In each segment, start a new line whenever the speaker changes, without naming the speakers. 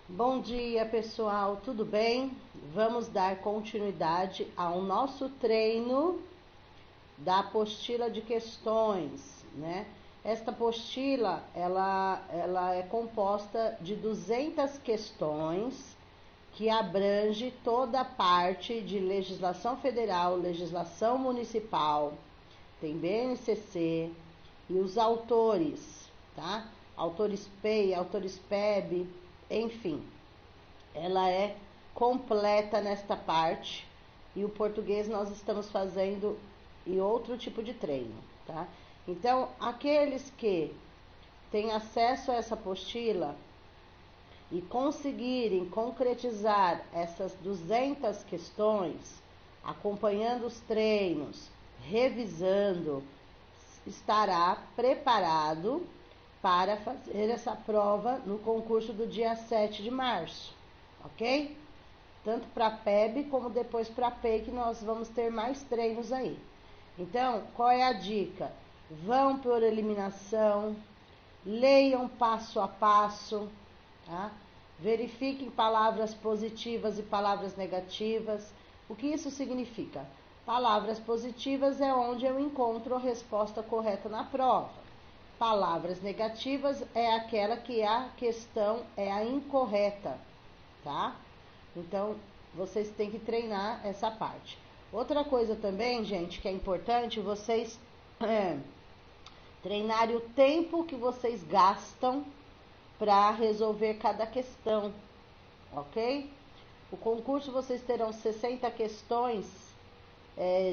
Bom dia, pessoal, tudo bem? Vamos dar continuidade ao nosso treino da apostila de questões, né? Esta apostila, ela é composta de 200 questões que abrange toda a parte de legislação federal, legislação municipal, tem BNCC e os autores, tá? Autores PEI, autores PEB, enfim, ela é completa nesta parte e o português nós estamos fazendo em outro tipo de treino, tá? Então, aqueles que têm acesso a essa apostila e conseguirem concretizar essas 200 questões, acompanhando os treinos, revisando, estará preparado para fazer essa prova no concurso do dia 7 de março, ok? Tanto para PEB como depois para PEI, que nós vamos ter mais treinos aí. Então, qual é a dica? Vão por eliminação, leiam passo a passo, tá? Verifiquem palavras positivas e palavras negativas. O que isso significa? Palavras positivas é onde eu encontro a resposta correta na prova. Palavras negativas é aquela que a questão é a incorreta, tá? Então, vocês têm que treinar essa parte. Outra coisa também, gente, que é importante, vocês treinarem o tempo que vocês gastam para resolver cada questão, ok? O concurso vocês terão 60 questões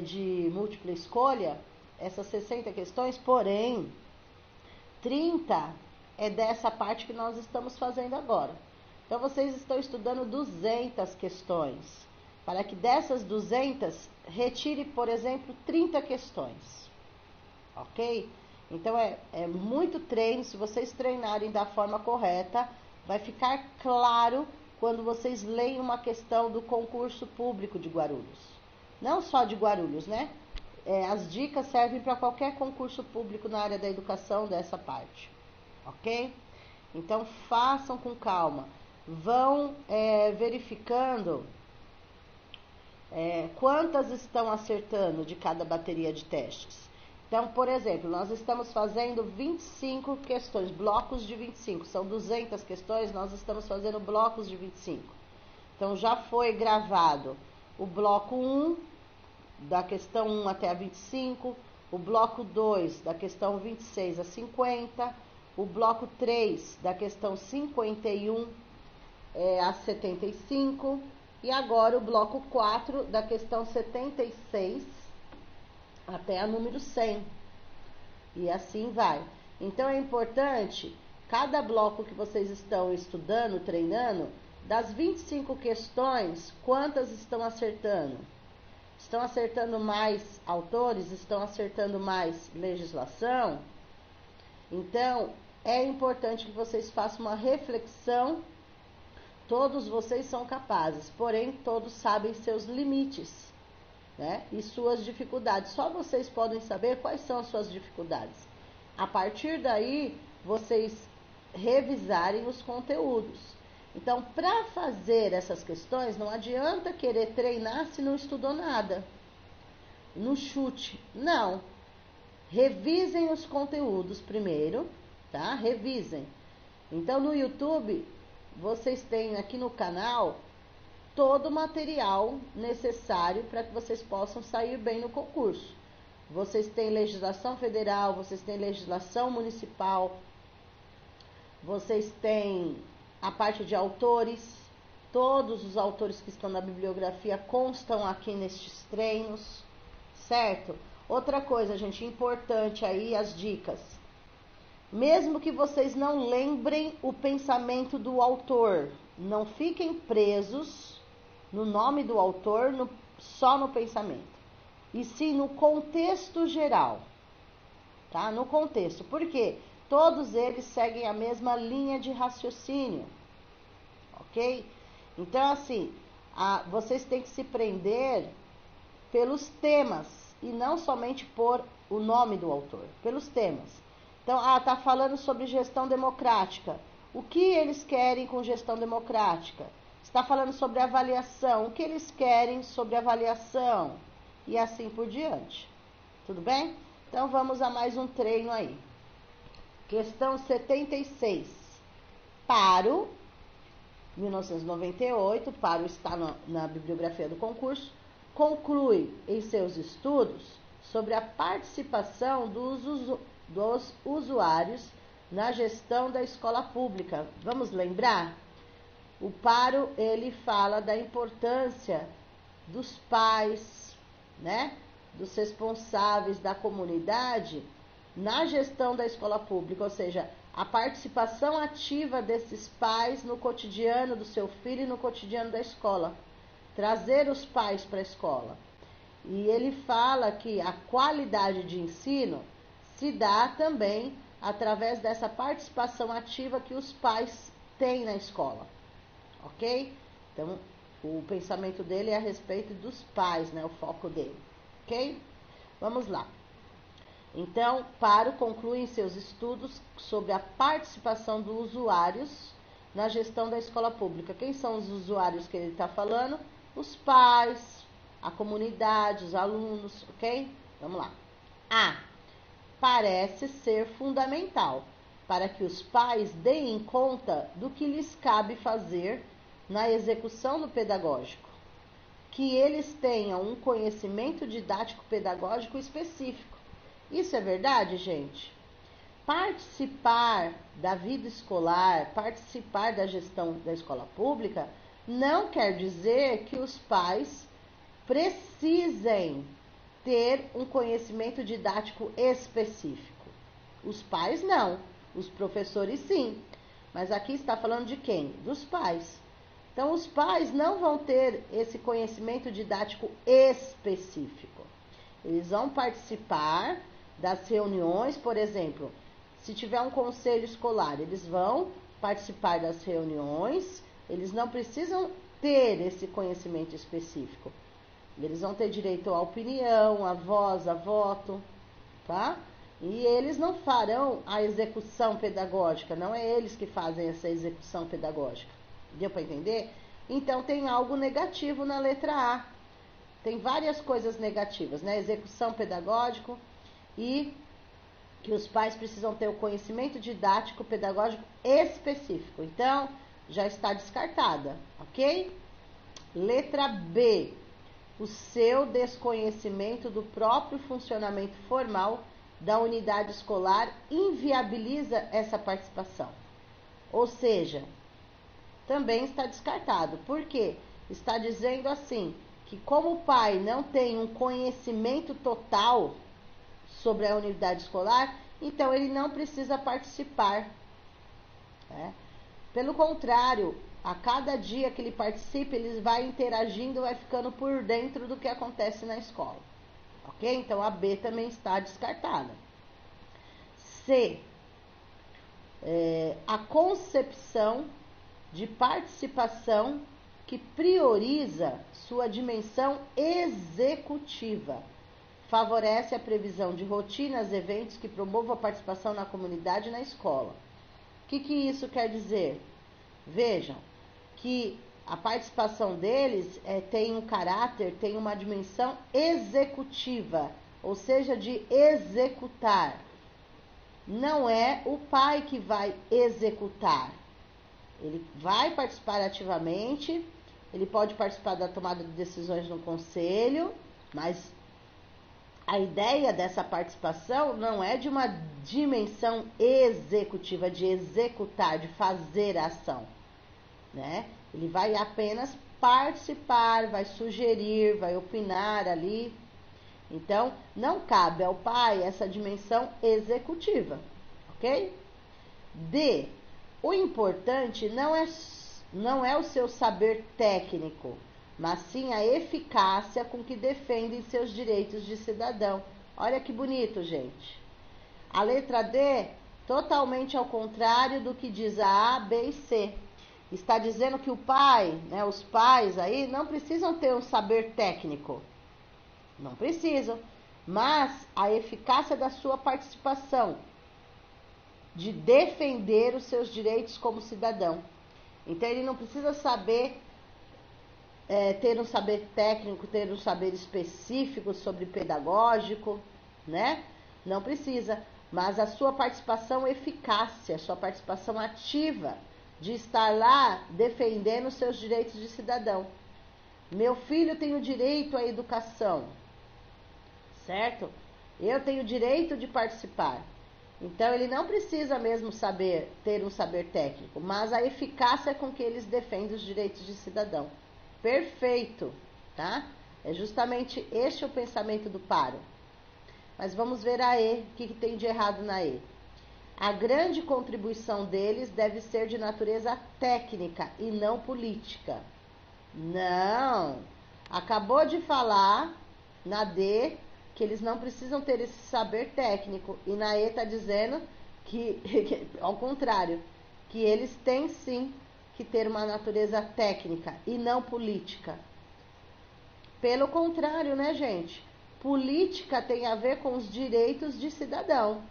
de múltipla escolha, essas 60 questões, porém 30 é dessa parte que nós estamos fazendo agora. Então, vocês estão estudando 200 questões. Para que dessas 200, retire, por exemplo, 30 questões. Ok? Então, é muito treino. Se vocês treinarem da forma correta, vai ficar claro quando vocês leem uma questão do concurso público de Guarulhos. Não só de Guarulhos, né? As dicas servem para qualquer concurso público na área da educação dessa parte, ok? Então, façam com calma. Vão verificando quantas estão acertando de cada bateria de testes. Então, por exemplo, nós estamos fazendo 25 questões, blocos de 25. São 200 questões, nós estamos fazendo blocos de 25. Então, já foi gravado o bloco 1, da questão 1 até a 25, o bloco 2, da questão 26 a 50, o bloco 3, da questão 51 a 75, e agora o bloco 4, da questão 76 até a número 100, e assim vai. Então, é importante, cada bloco que vocês estão estudando, treinando, das 25 questões, quantas estão acertando? Estão acertando mais autores? Estão acertando mais legislação? Então, é importante que vocês façam uma reflexão. Todos vocês são capazes, porém, todos sabem seus limites, né? E suas dificuldades. Só vocês podem saber quais são as suas dificuldades. A partir daí, vocês revisarem os conteúdos. Então, para fazer essas questões, não adianta querer treinar se não estudou nada. No chute, não. Revisem os conteúdos primeiro, tá? Revisem. Então, no YouTube, vocês têm aqui no canal todo o material necessário para que vocês possam sair bem no concurso. Vocês têm legislação federal, vocês têm legislação municipal, vocês têm a parte de autores, todos os autores que estão na bibliografia constam aqui nestes treinos, certo? Outra coisa, gente, importante aí, as dicas. Mesmo que vocês não lembrem o pensamento do autor, não fiquem presos no nome do autor, só no pensamento, e sim no contexto geral, tá? No contexto, por quê? Todos eles seguem a mesma linha de raciocínio, ok? Então, assim, vocês têm que se prender pelos temas e não somente por o nome do autor, pelos temas. Então, tá falando sobre gestão democrática. O que eles querem com gestão democrática? Está falando sobre avaliação. O que eles querem sobre avaliação? E assim por diante. Tudo bem? Então, vamos a mais um treino aí. Questão 76. Paro, 1998, Paro está na bibliografia do concurso, conclui em seus estudos sobre a participação dos usuários na gestão da escola pública. Vamos lembrar? O Paro, ele fala da importância dos pais, né? Dos responsáveis da comunidade na gestão da escola pública, ou seja, a participação ativa desses pais no cotidiano do seu filho e no cotidiano da escola. Trazer os pais para a escola. E ele fala que a qualidade de ensino se dá também através dessa participação ativa que os pais têm na escola. Ok? Então, o pensamento dele é a respeito dos pais, né? O foco dele. Ok? Vamos lá. Então, Paro conclui em seus estudos sobre a participação dos usuários na gestão da escola pública. Quem são os usuários que ele está falando? Os pais, a comunidade, os alunos, ok? Vamos lá. A. Parece ser fundamental para que os pais deem conta do que lhes cabe fazer na execução do pedagógico. Que eles tenham um conhecimento didático-pedagógico específico. Isso é verdade, gente? Participar da vida escolar, participar da gestão da escola pública, não quer dizer que os pais precisem ter um conhecimento didático específico. Os pais não, os professores sim. Mas aqui está falando de quem? Dos pais. Então, os pais não vão ter esse conhecimento didático específico. Eles vão participar das reuniões, por exemplo, se tiver um conselho escolar, eles vão participar das reuniões, eles não precisam ter esse conhecimento específico. Eles vão ter direito à opinião, à voz, a voto, tá? E eles não farão a execução pedagógica, não é eles que fazem essa execução pedagógica. Deu para entender? Então, tem algo negativo na letra A. Tem várias coisas negativas, né? Execução pedagógica e que os pais precisam ter o conhecimento didático pedagógico específico. Então, já está descartada, ok? Letra B. O seu desconhecimento do próprio funcionamento formal da unidade escolar inviabiliza essa participação. Ou seja, também está descartado. Por quê? Está dizendo assim, que como o pai não tem um conhecimento total sobre a unidade escolar, então ele não precisa participar. Né? Pelo contrário, a cada dia que ele participa, ele vai interagindo, vai ficando por dentro do que acontece na escola. Ok? Então, a B também está descartada. C. A concepção de participação que prioriza sua dimensão executiva. Favorece a previsão de rotinas, eventos que promovam a participação na comunidade e na escola. O que isso quer dizer? Vejam que a participação deles tem um caráter, tem uma dimensão executiva, ou seja, de executar. Não é o pai que vai executar. Ele vai participar ativamente, ele pode participar da tomada de decisões no conselho, mas a ideia dessa participação não é de uma dimensão executiva, de executar, de fazer a ação, né? Ele vai apenas participar, vai sugerir, vai opinar ali. Então, não cabe ao pai essa dimensão executiva, ok? D. O importante não é o seu saber técnico, mas sim a eficácia com que defendem seus direitos de cidadão. Olha que bonito, gente. A letra D, totalmente ao contrário do que diz a A, B e C. Está dizendo que o pai, né, os pais aí, não precisam ter um saber técnico. Não precisam. Mas a eficácia da sua participação. de defender os seus direitos como cidadão. Então ele não precisa saber, ter um saber técnico, ter um saber específico sobre pedagógico, né? Não precisa, mas a sua participação eficácia, a sua participação ativa de estar lá defendendo os seus direitos de cidadão. Meu filho tem o direito à educação, certo? Eu tenho o direito de participar. Então ele não precisa mesmo ter um saber técnico, mas a eficácia com que eles defendem os direitos de cidadão. Perfeito, tá? É justamente este o pensamento do Paro. Mas vamos ver a E, o que tem de errado na E. A grande contribuição deles deve ser de natureza técnica e não política. Não, acabou de falar na D que eles não precisam ter esse saber técnico, e na E está dizendo que, ao contrário, que eles têm sim que ter uma natureza técnica e não política. Pelo contrário, né, gente? Política tem a ver com os direitos de cidadão.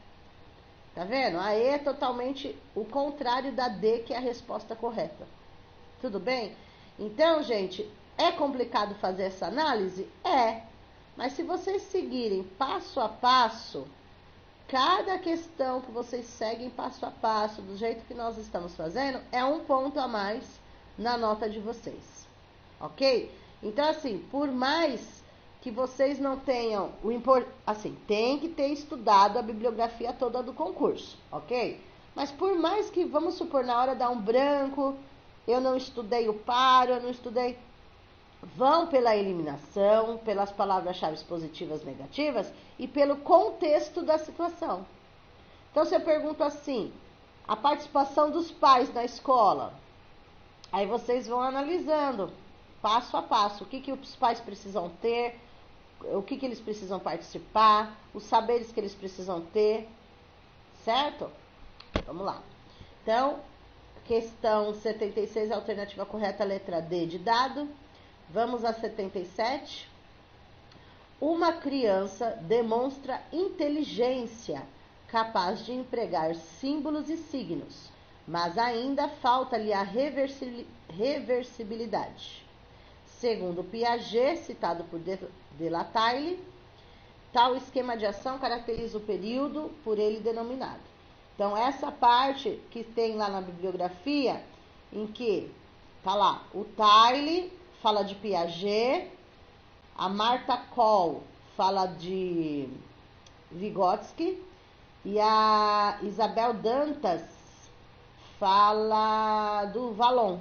Tá vendo? A E é totalmente o contrário da D, que é a resposta correta. Tudo bem? Então, gente, é complicado fazer essa análise? É. Mas se vocês seguirem passo a passo, cada questão que vocês seguem passo a passo, do jeito que nós estamos fazendo, é um ponto a mais na nota de vocês. Ok? Então, assim, por mais que vocês não tenham assim, tem que ter estudado a bibliografia toda do concurso, ok? Mas por mais que, vamos supor, na hora dá um branco, eu não estudei o Paro, eu não estudei, vão pela eliminação, pelas palavras-chave positivas, negativas e pelo contexto da situação. Então, se eu pergunto assim, a participação dos pais na escola, aí vocês vão analisando passo a passo, o que os pais precisam ter, o que eles precisam participar, os saberes que eles precisam ter, certo? Vamos lá. Então, questão 76, alternativa correta, letra D de dado. Vamos a 77. Uma criança demonstra inteligência capaz de empregar símbolos e signos, mas ainda falta-lhe a reversibilidade. Segundo Piaget, citado por Delattre, tal esquema de ação caracteriza o período por ele denominado. Então, essa parte que tem lá na bibliografia, em que tá lá, o Taylor fala de Piaget, a Marta Koll fala de Vygotsky e a Isabel Dantas fala do Vallon,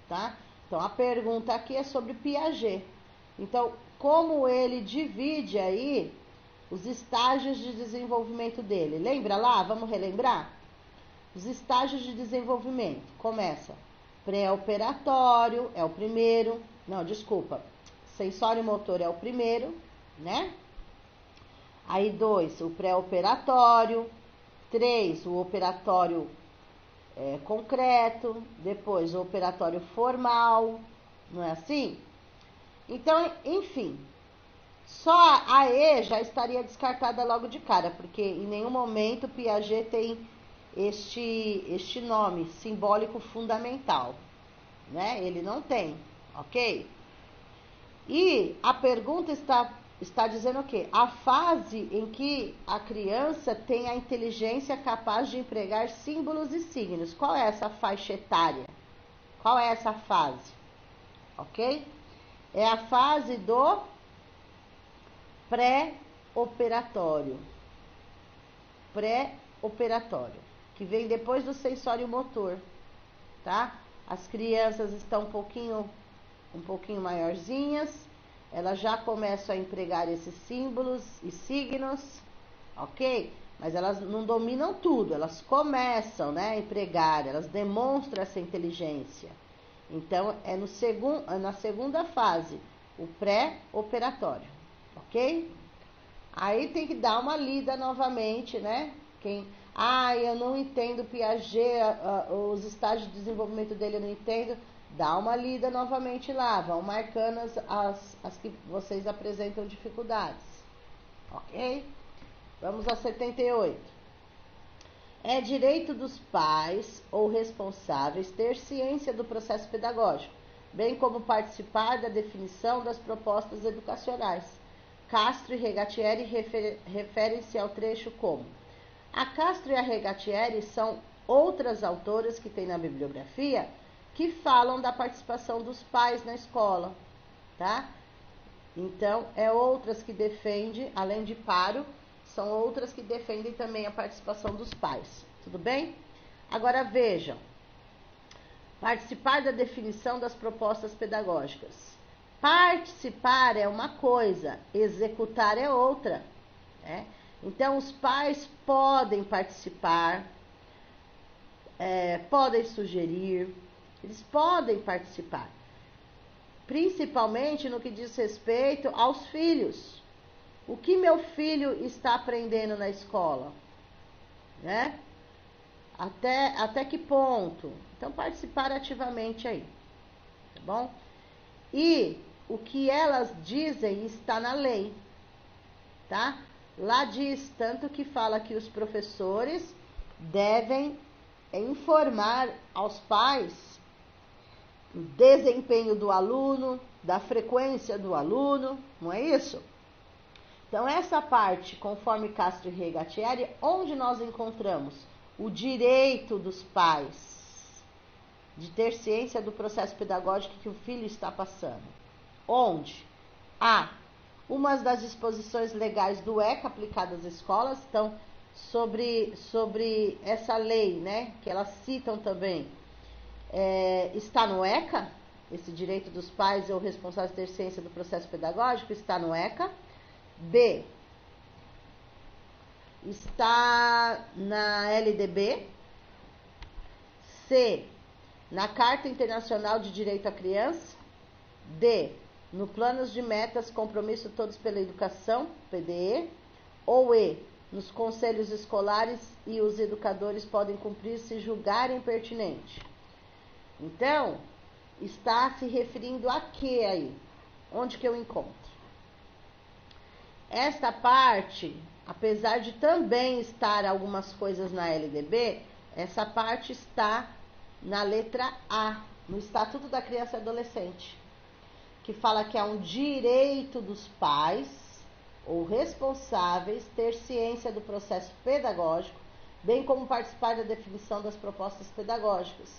tá? Então, a pergunta aqui é sobre Piaget. Então, como ele divide aí os estágios de desenvolvimento dele? Lembra lá? Vamos relembrar? Os estágios de desenvolvimento. Começa pré-operatório, é o primeiro. Não, desculpa. Sensório-motor é o primeiro, né? Aí 2, o pré-operatório. 3, o operatório concreto, depois o operatório formal, não é assim? Então, enfim, só a E já estaria descartada logo de cara, porque em nenhum momento Piaget tem este nome simbólico fundamental, né? Ele não tem, ok? E a pergunta está dizendo o quê? A fase em que a criança tem a inteligência capaz de empregar símbolos e signos. Qual é essa faixa etária? Qual é essa fase? Ok? É a fase do pré-operatório. Pré-operatório, que vem depois do sensório motor, tá? As crianças estão um pouquinho maiorzinhas, elas já começam a empregar esses símbolos e signos, ok? Mas elas não dominam tudo, elas começam, né, a empregar, elas demonstram essa inteligência. Então, é na segunda fase, o pré-operatório, ok? Aí tem que dar uma lida novamente, né? Eu não entendo Piaget, os estágios de desenvolvimento dele eu não entendo. Dá uma lida novamente lá, vão marcando as que vocês apresentam dificuldades, ok? Vamos a 78. É direito dos pais ou responsáveis ter ciência do processo pedagógico, bem como participar da definição das propostas educacionais. Castro e Regatieri referem-se ao trecho como: a Castro e a Regatieri são outras autoras que tem na bibliografia que falam da participação dos pais na escola, tá? Então, é outras que defendem, além de Paro, são outras que defendem também a participação dos pais, tudo bem? Agora vejam, participar da definição das propostas pedagógicas. Participar é uma coisa, executar é outra, né? Então, os pais podem participar, podem sugerir, eles podem participar, principalmente no que diz respeito aos filhos. O que meu filho está aprendendo na escola, né? Até que ponto? Então, participar ativamente aí, tá bom? E o que elas dizem está na lei, tá? Lá diz, tanto que fala que os professores devem informar aos pais o desempenho do aluno, da frequência do aluno, não é isso? Então, essa parte, conforme Castro e Regatieri, onde nós encontramos o direito dos pais de ter ciência do processo pedagógico que o filho está passando. Onde? Uma das disposições legais do ECA aplicadas às escolas, então, sobre essa lei, né, que elas citam também, está no ECA, esse direito dos pais ou responsáveis de ter ciência do processo pedagógico, está no ECA. B, está na LDB. C, na Carta Internacional de Direito à Criança. D, no Planos de Metas, Compromisso Todos pela Educação, PDE. Ou E, nos conselhos escolares e os educadores podem cumprir se julgarem pertinente. Então, está se referindo a que aí? Onde que eu encontro? Esta parte, apesar de também estar algumas coisas na LDB, essa parte está na letra A, no Estatuto da Criança e Adolescente, que fala que é um direito dos pais ou responsáveis ter ciência do processo pedagógico, bem como participar da definição das propostas pedagógicas.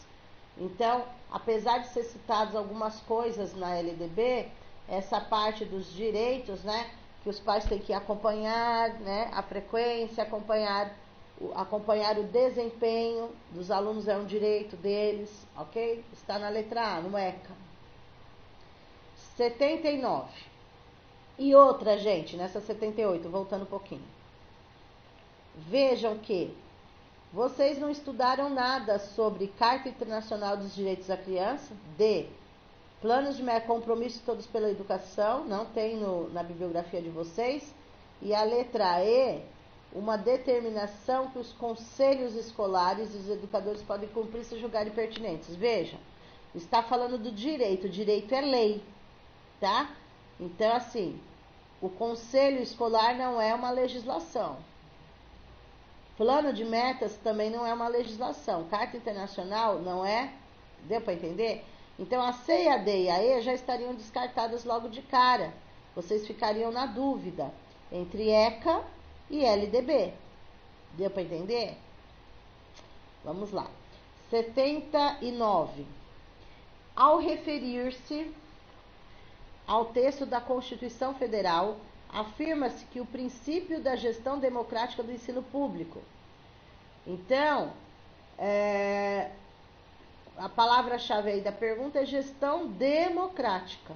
Então, apesar de ser citadas algumas coisas na LDB, essa parte dos direitos, né, que os pais têm que acompanhar, né, a frequência, acompanhar o desempenho dos alunos, é um direito deles, ok? Está na letra A, no ECA. 79. E outra, gente, nessa 78, voltando um pouquinho. Vejam que vocês não estudaram nada sobre Carta Internacional dos Direitos da Criança. D, Planos de Compromisso Todos pela Educação, não tem na bibliografia de vocês. E a letra E, uma determinação que os conselhos escolares e os educadores podem cumprir se julgarem pertinentes. Vejam, está falando do direito. O direito é lei, tá? Então, assim, o conselho escolar não é uma legislação. Plano de metas também não é uma legislação. Carta Internacional não é. Deu para entender? Então, a C, a D e a E já estariam descartadas logo de cara. Vocês ficariam na dúvida entre ECA e LDB. Deu para entender? Vamos lá. 79. Ao referir-se ao texto da Constituição Federal, afirma-se que o princípio da gestão democrática do ensino público. Então, a palavra-chave aí da pergunta é gestão democrática.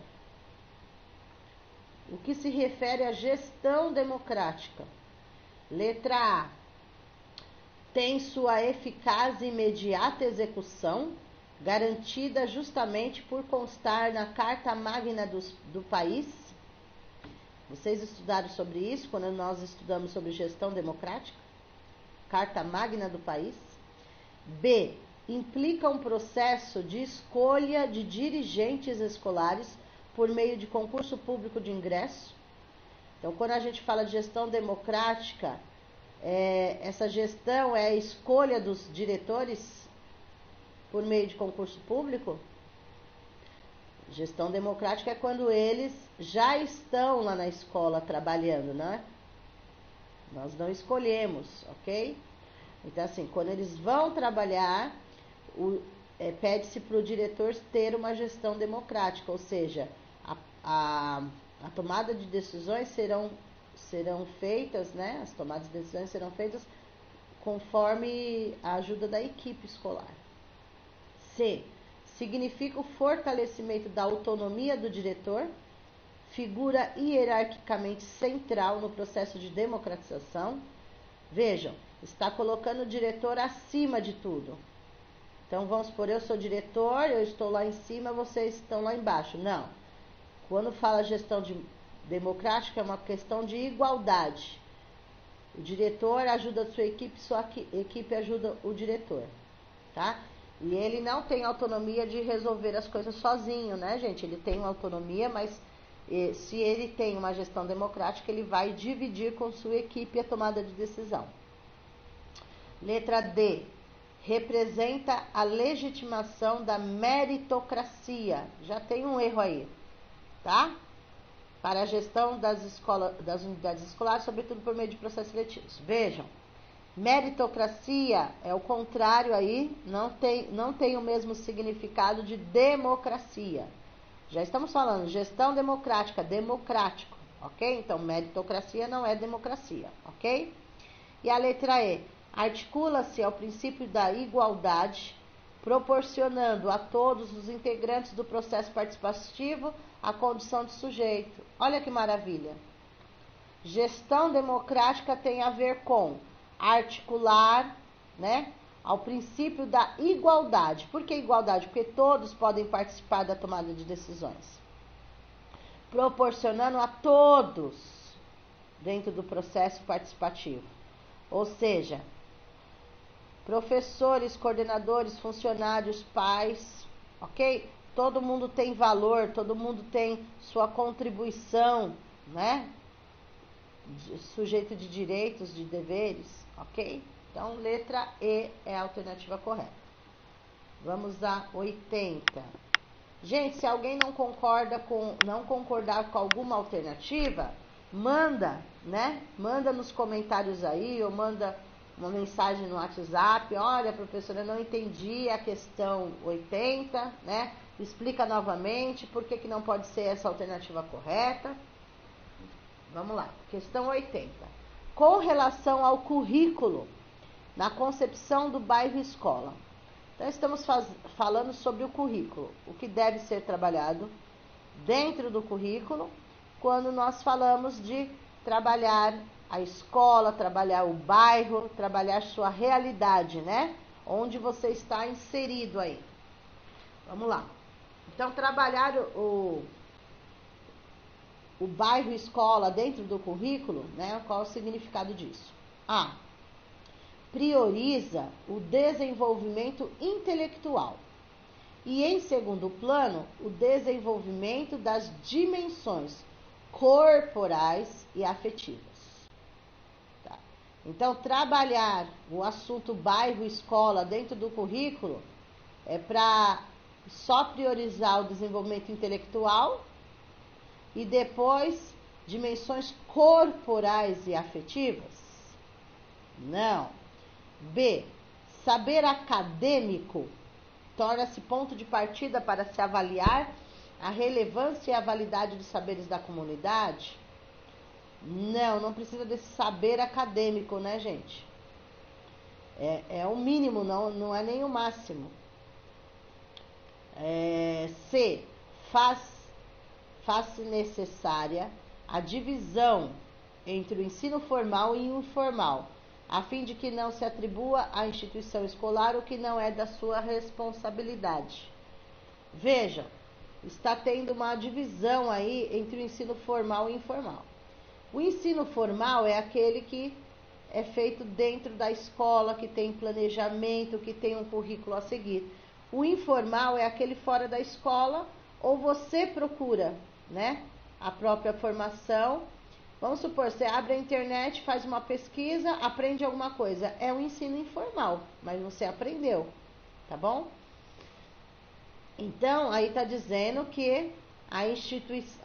O que se refere à gestão democrática? Letra A. Tem sua eficaz e imediata execução, garantida justamente por constar na Carta Magna do país. Vocês estudaram sobre isso quando nós estudamos sobre gestão democrática? Carta Magna do país. B. Implica um processo de escolha de dirigentes escolares por meio de concurso público de ingresso. Então, quando a gente fala de gestão democrática, essa gestão é a escolha dos diretores por meio de concurso público? Gestão democrática é quando eles já estão lá na escola trabalhando, né? Nós não escolhemos, ok? Então, assim, quando eles vão trabalhar, pede-se para o diretor ter uma gestão democrática, ou seja, a tomada de decisões serão feitas, né? As tomadas de decisões serão feitas conforme a ajuda da equipe escolar. C. Significa o fortalecimento da autonomia do diretor, figura hierarquicamente central no processo de democratização. Vejam, está colocando o diretor acima de tudo. Então, vamos supor, eu sou diretor, eu estou lá em cima, vocês estão lá embaixo. Não. Quando fala gestão democrática, é uma questão de igualdade. O diretor ajuda a sua equipe ajuda o diretor, tá? E ele não tem autonomia de resolver as coisas sozinho, né, gente? Ele tem uma autonomia, mas se ele tem uma gestão democrática, ele vai dividir com sua equipe a tomada de decisão. Letra D. Representa a legitimação da meritocracia. Já tem um erro aí, tá? Para a gestão das unidades escolares, sobretudo por meio de processos seletivos. Vejam, meritocracia é o contrário aí, não tem o mesmo significado de democracia. Já estamos falando gestão democrática, democrático, ok? Então, meritocracia não é democracia, ok? E a letra E, articula-se ao princípio da igualdade, proporcionando a todos os integrantes do processo participativo a condição de sujeito. Olha que maravilha! Gestão democrática tem a ver com articular, né, ao princípio da igualdade. Por que igualdade? Porque todos podem participar da tomada de decisões. Proporcionando a todos dentro do processo participativo. Ou seja, professores, coordenadores, funcionários, pais, ok? Todo mundo tem valor, todo mundo tem sua contribuição, né? Sujeito de direitos, de deveres, ok? Então, letra E é a alternativa correta. Vamos a 80. Gente, se alguém não concordar com alguma alternativa, manda, né? Manda nos comentários aí, ou manda uma mensagem no WhatsApp. Olha, professora, eu não entendi a questão 80, né? Explica novamente por que não pode ser essa alternativa correta. Vamos lá, questão 80. Com relação ao currículo, na concepção do bairro escola. Então, estamos falando sobre o currículo, o que deve ser trabalhado dentro do currículo, quando nós falamos de trabalhar a escola, trabalhar o bairro, trabalhar sua realidade, né? Onde você está inserido aí. Vamos lá. Então, trabalhar o bairro escola dentro do currículo, né? Qual é o significado disso? A. Prioriza o desenvolvimento intelectual. E, em segundo plano, o desenvolvimento das dimensões corporais e afetivas. Tá? Então, trabalhar o assunto bairro-escola dentro do currículo é para só priorizar o desenvolvimento intelectual e depois dimensões corporais e afetivas? Não. B. Saber acadêmico torna-se ponto de partida para se avaliar a relevância e a validade dos saberes da comunidade? Não precisa desse saber acadêmico, né, gente? É o mínimo, não é nem o máximo. C. Faz-se necessária a divisão entre o ensino formal e informal, a fim de que não se atribua à instituição escolar o que não é da sua responsabilidade. Veja, está tendo uma divisão aí entre o ensino formal e informal. O ensino formal é aquele que é feito dentro da escola, que tem planejamento, que tem um currículo a seguir. O informal é aquele fora da escola, ou você procura, né, a própria formação, Vamos supor, você abre a internet, faz uma pesquisa, aprende alguma coisa. É um ensino informal, mas você aprendeu, tá bom? Então, aí está dizendo que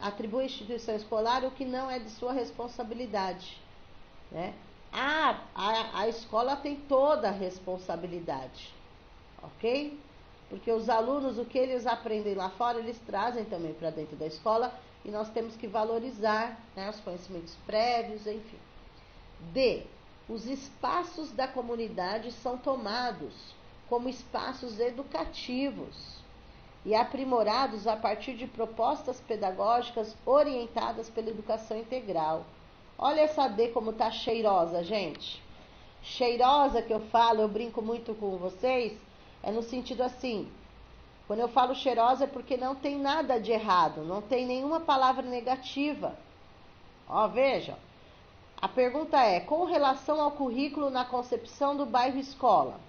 atribui à instituição escolar o que não é de sua responsabilidade, né? A escola tem toda a responsabilidade, ok? Porque os alunos, o que eles aprendem lá fora, eles trazem também para dentro da escola e nós temos que valorizar, né, os conhecimentos prévios, enfim. D. Os espaços da comunidade são tomados como espaços educativos e aprimorados a partir de propostas pedagógicas orientadas pela educação integral. Olha essa D como tá cheirosa, gente. Cheirosa que eu falo, eu brinco muito com vocês, é no sentido assim, quando eu falo cheirosa é porque não tem nada de errado, não tem nenhuma palavra negativa. Ó, veja, a pergunta é, com relação ao currículo na concepção do bairro escola,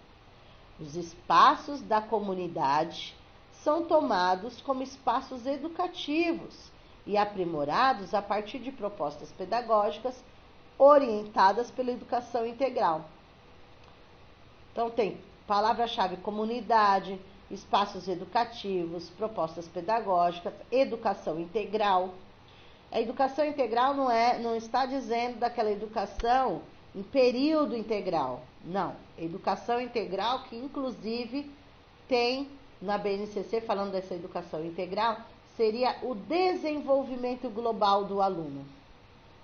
os espaços da comunidade são tomados como espaços educativos e aprimorados a partir de propostas pedagógicas orientadas pela educação integral. Então tem palavra-chave comunidade, espaços educativos, propostas pedagógicas, educação integral. A educação integral não está dizendo daquela educação em período integral. Não, educação integral que inclusive tem na BNCC, falando dessa educação integral, seria o desenvolvimento global do aluno.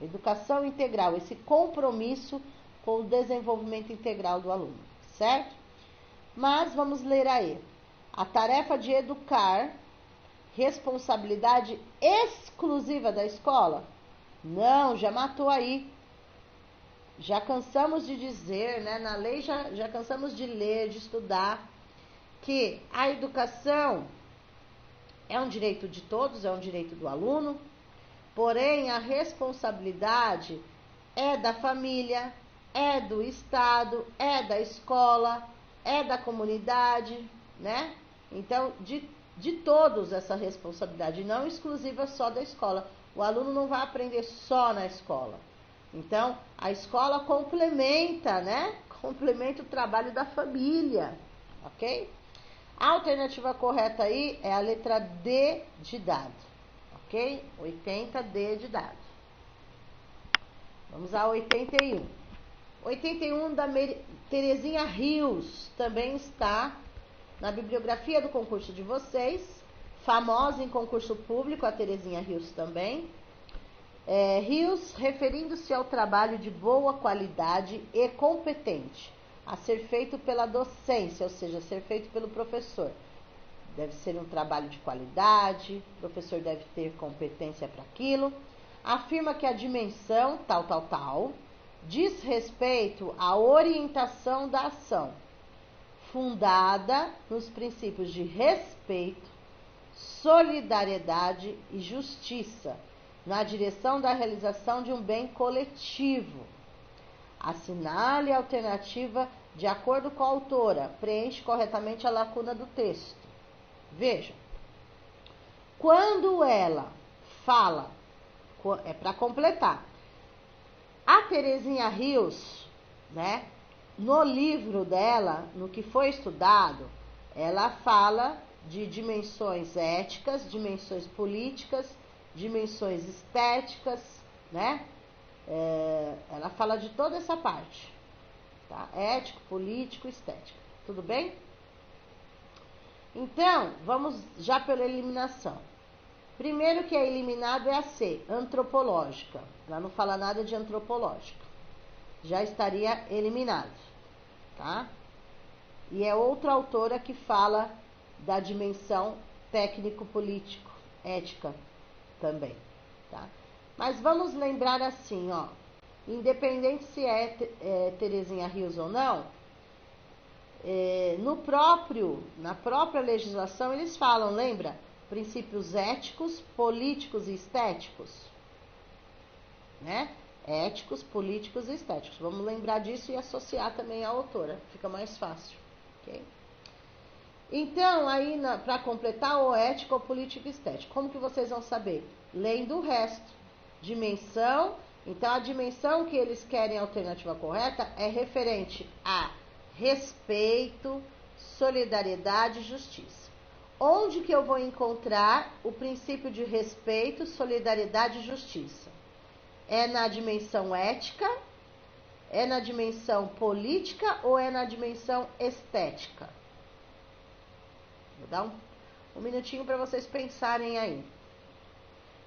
Educação integral, esse compromisso com o desenvolvimento integral do aluno, certo? Mas vamos ler aí. A tarefa de educar, responsabilidade exclusiva da escola? Não, já matou aí. Já cansamos de dizer, né? Na lei já cansamos de ler, de estudar, que a educação é um direito de todos, é um direito do aluno, porém a responsabilidade é da família, é do Estado, é da escola, é da comunidade, né? Então, de todos essa responsabilidade, não exclusiva só da escola. O aluno não vai aprender só na escola. Então, a escola complementa, né? Complementa o trabalho da família, ok? A alternativa correta aí é a letra D de dado, ok? 80D de dado. Vamos a 81. 81 da Terezinha Rios também está na bibliografia do concurso de vocês. Famosa em concurso público, a Terezinha Rios também. Rios, referindo-se ao trabalho de boa qualidade e competente, a ser feito pela docência, ou seja, a ser feito pelo professor. Deve ser um trabalho de qualidade, o professor deve ter competência para aquilo. Afirma que a dimensão, tal, diz respeito à orientação da ação, fundada nos princípios de respeito, solidariedade e justiça, na direção da realização de um bem coletivo. Assinale a alternativa de acordo com a autora, preenche corretamente a lacuna do texto. Vejam, quando ela fala, é para completar, a Terezinha Rios, né, no livro dela, no que foi estudado, ela fala de dimensões éticas, dimensões políticas, dimensões estéticas, né? Ela fala de toda essa parte, tá? Ético, político, estético, tudo bem? Então, vamos já pela eliminação. Primeiro que é eliminado é a C, antropológica. Ela não fala nada de antropológica. Já estaria eliminado, tá? E é outra autora que fala da dimensão técnico-político, ética também, tá? Mas vamos lembrar assim, ó, independente se é Terezinha Rios ou não, na própria legislação eles falam, lembra? Princípios éticos, políticos e estéticos, né? Éticos, políticos e estéticos. Vamos lembrar disso e associar também à autora, fica mais fácil, ok? Então, aí, para completar, o ético, o político e estético. Como que vocês vão saber? Lendo o resto. Dimensão Então, a dimensão que eles querem a alternativa correta é referente a respeito, solidariedade e justiça. Onde que eu vou encontrar o princípio de respeito, solidariedade e justiça? É na dimensão ética? É na dimensão política ou é na dimensão estética? Vou dar um minutinho para vocês pensarem aí.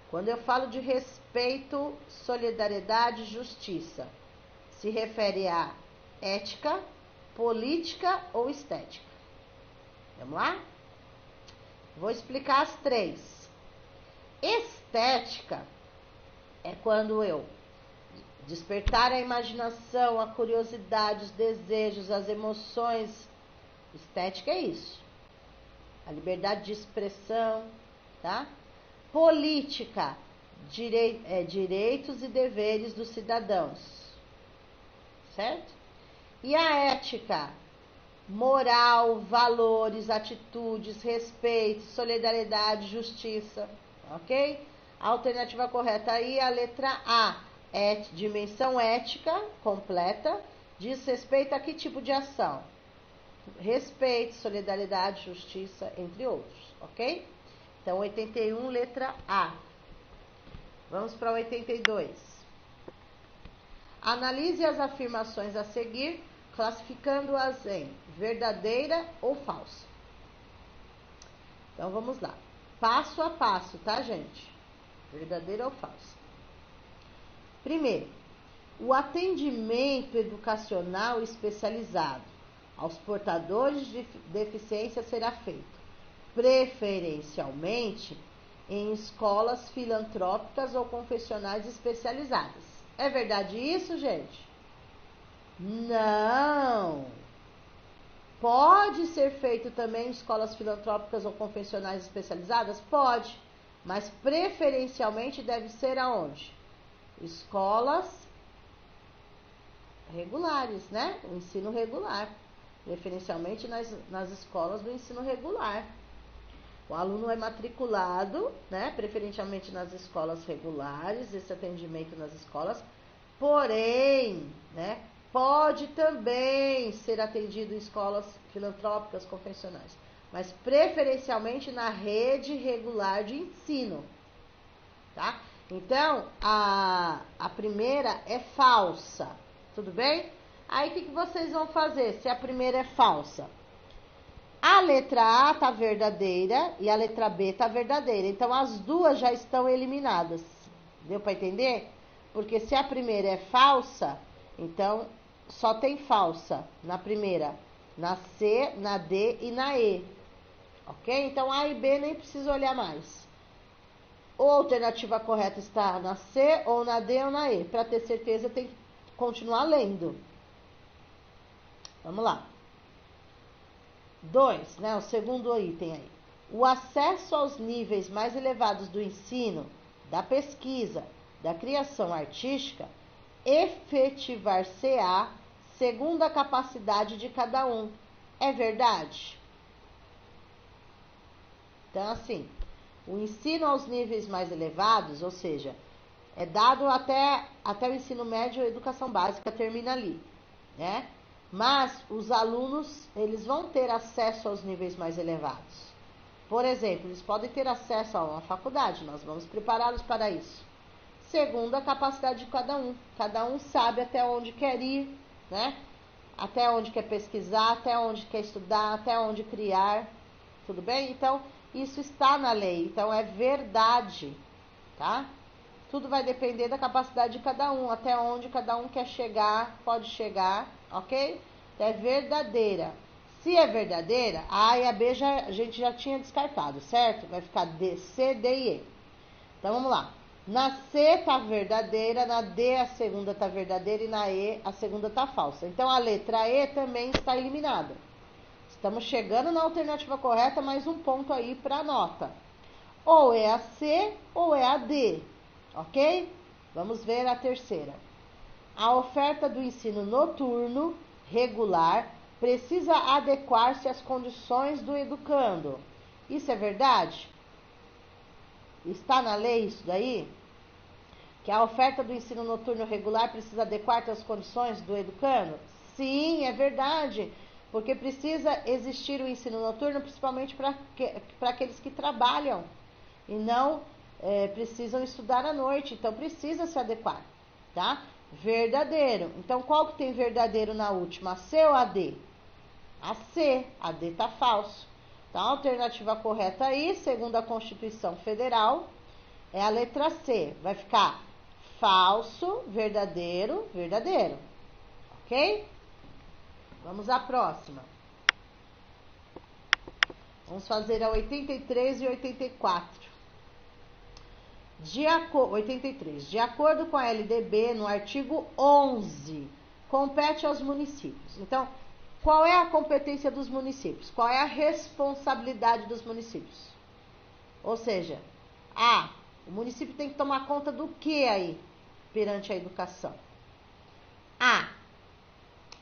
Quando eu falo de respeito, solidariedade e justiça, se refere a ética, política ou estética? Vamos lá? Vou explicar as três. Estética é quando eu despertar a imaginação, a curiosidade, os desejos, as emoções. Estética é isso. A liberdade de expressão, tá? Política, direitos e deveres dos cidadãos, certo? E a ética, moral, valores, atitudes, respeito, solidariedade, justiça, ok? A alternativa correta aí é a letra A, dimensão ética completa, diz respeito a que tipo de ação? Respeito, solidariedade, justiça, entre outros, ok? Então, 81, letra A. Vamos para 82. Analise as afirmações a seguir, classificando-as em verdadeira ou falsa. Então, vamos lá. Passo a passo, tá, gente? Verdadeira ou falsa. Primeiro, o atendimento educacional especializado aos portadores de deficiência será feito preferencialmente em escolas filantrópicas ou confessionais especializadas. É verdade isso, gente? Não! Pode ser feito também em escolas filantrópicas ou confessionais especializadas? Pode, mas preferencialmente deve ser aonde? Escolas regulares, né? O ensino regular. Preferencialmente nas escolas do ensino regular. O aluno é matriculado, né, preferencialmente nas escolas regulares, esse atendimento nas escolas, porém, né, pode também ser atendido em escolas filantrópicas confessionais, mas preferencialmente na rede regular de ensino, tá? Então, a primeira é falsa, tudo bem? Aí, o que vocês vão fazer se a primeira é falsa? A letra A está verdadeira e a letra B está verdadeira. Então, as duas já estão eliminadas. Deu para entender? Porque se a primeira é falsa, então só tem falsa na primeira, na C, na D e na E. Ok? Então, A e B nem precisa olhar mais. Ou a alternativa correta está na C, ou na D, ou na E. Para ter certeza, tem que continuar lendo. Vamos lá. 2, né, o segundo item aí. O acesso aos níveis mais elevados do ensino, da pesquisa, da criação artística, efetivar-se-á segundo a capacidade de cada um. É verdade? Então, assim, o ensino aos níveis mais elevados, ou seja, é dado até o ensino médio, a educação básica termina ali, né? Mas os alunos, eles vão ter acesso aos níveis mais elevados. Por exemplo, eles podem ter acesso a uma faculdade, nós vamos prepará-los para isso. Segundo a capacidade de cada um. Cada um sabe até onde quer ir, né? Até onde quer pesquisar, até onde quer estudar, até onde criar. Tudo bem? Então, isso está na lei. Então, é verdade, tá? Tudo vai depender da capacidade de cada um, até onde cada um quer chegar, pode chegar, ok? É verdadeira. Se é verdadeira, a A e a B a gente já tinha descartado, certo? Vai ficar D, C, D e E. Então, vamos lá. Na C tá verdadeira, na D a segunda tá verdadeira e na E a segunda tá falsa. Então, a letra E também está eliminada. Estamos chegando na alternativa correta, mais um ponto aí para a nota. Ou é a C ou é a D. Ok? Vamos ver a terceira. A oferta do ensino noturno regular precisa adequar-se às condições do educando. Isso é verdade? Está na lei isso daí? Que a oferta do ensino noturno regular precisa adequar-se às condições do educando? Sim, é verdade, porque precisa existir o ensino noturno principalmente para aqueles que trabalham e não precisam estudar à noite, então precisa se adequar, tá? Verdadeiro. Então, qual que tem verdadeiro na última? A C ou a D? A C. A D tá falso. Então, a alternativa correta aí, segundo a Constituição Federal, é a letra C. Vai ficar falso, verdadeiro, verdadeiro. Ok? Vamos à próxima. Vamos fazer a 83 e 84. 83. De acordo com a LDB, no artigo 11, compete aos municípios. Então, qual é a competência dos municípios? Qual é a responsabilidade dos municípios? Ou seja, o município tem que tomar conta do que aí, perante a educação?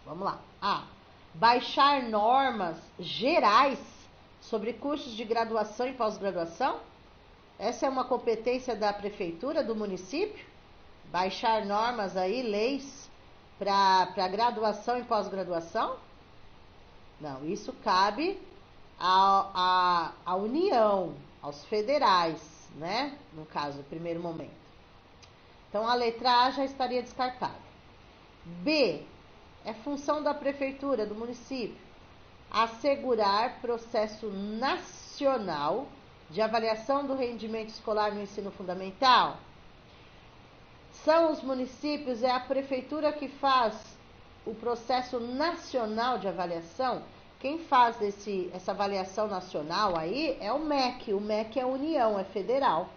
Vamos lá. Baixar normas gerais sobre cursos de graduação e pós-graduação? Essa é uma competência da prefeitura, do município? Baixar normas aí, leis, para graduação e pós-graduação? Não, isso cabe à União, aos federais, né? No caso, no primeiro momento. Então, a letra A já estaria descartada. B, é função da prefeitura, do município, assegurar processo nacional de avaliação do rendimento escolar no ensino fundamental. São os municípios, é a prefeitura que faz o processo nacional de avaliação. Quem faz essa avaliação nacional aí é o MEC. O MEC é União, é federal,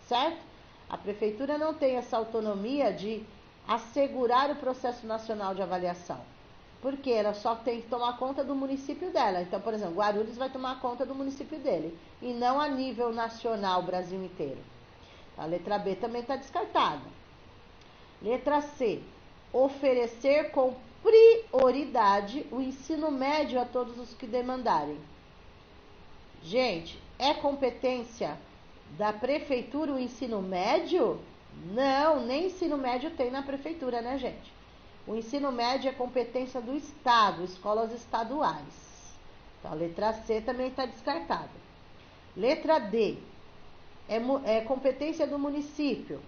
certo? A prefeitura não tem essa autonomia de assegurar o processo nacional de avaliação, porque ela só tem que tomar conta do município dela. Então, por exemplo, Guarulhos vai tomar conta do município dele, e não a nível nacional, Brasil inteiro. A letra B também está descartada. Letra C, oferecer com prioridade o ensino médio a todos os que demandarem. Gente, é competência da prefeitura o ensino médio? Não, nem ensino médio tem na prefeitura, né, gente? O ensino médio é competência do Estado, escolas estaduais. Então, a letra C também está descartada. Letra D, é competência do município.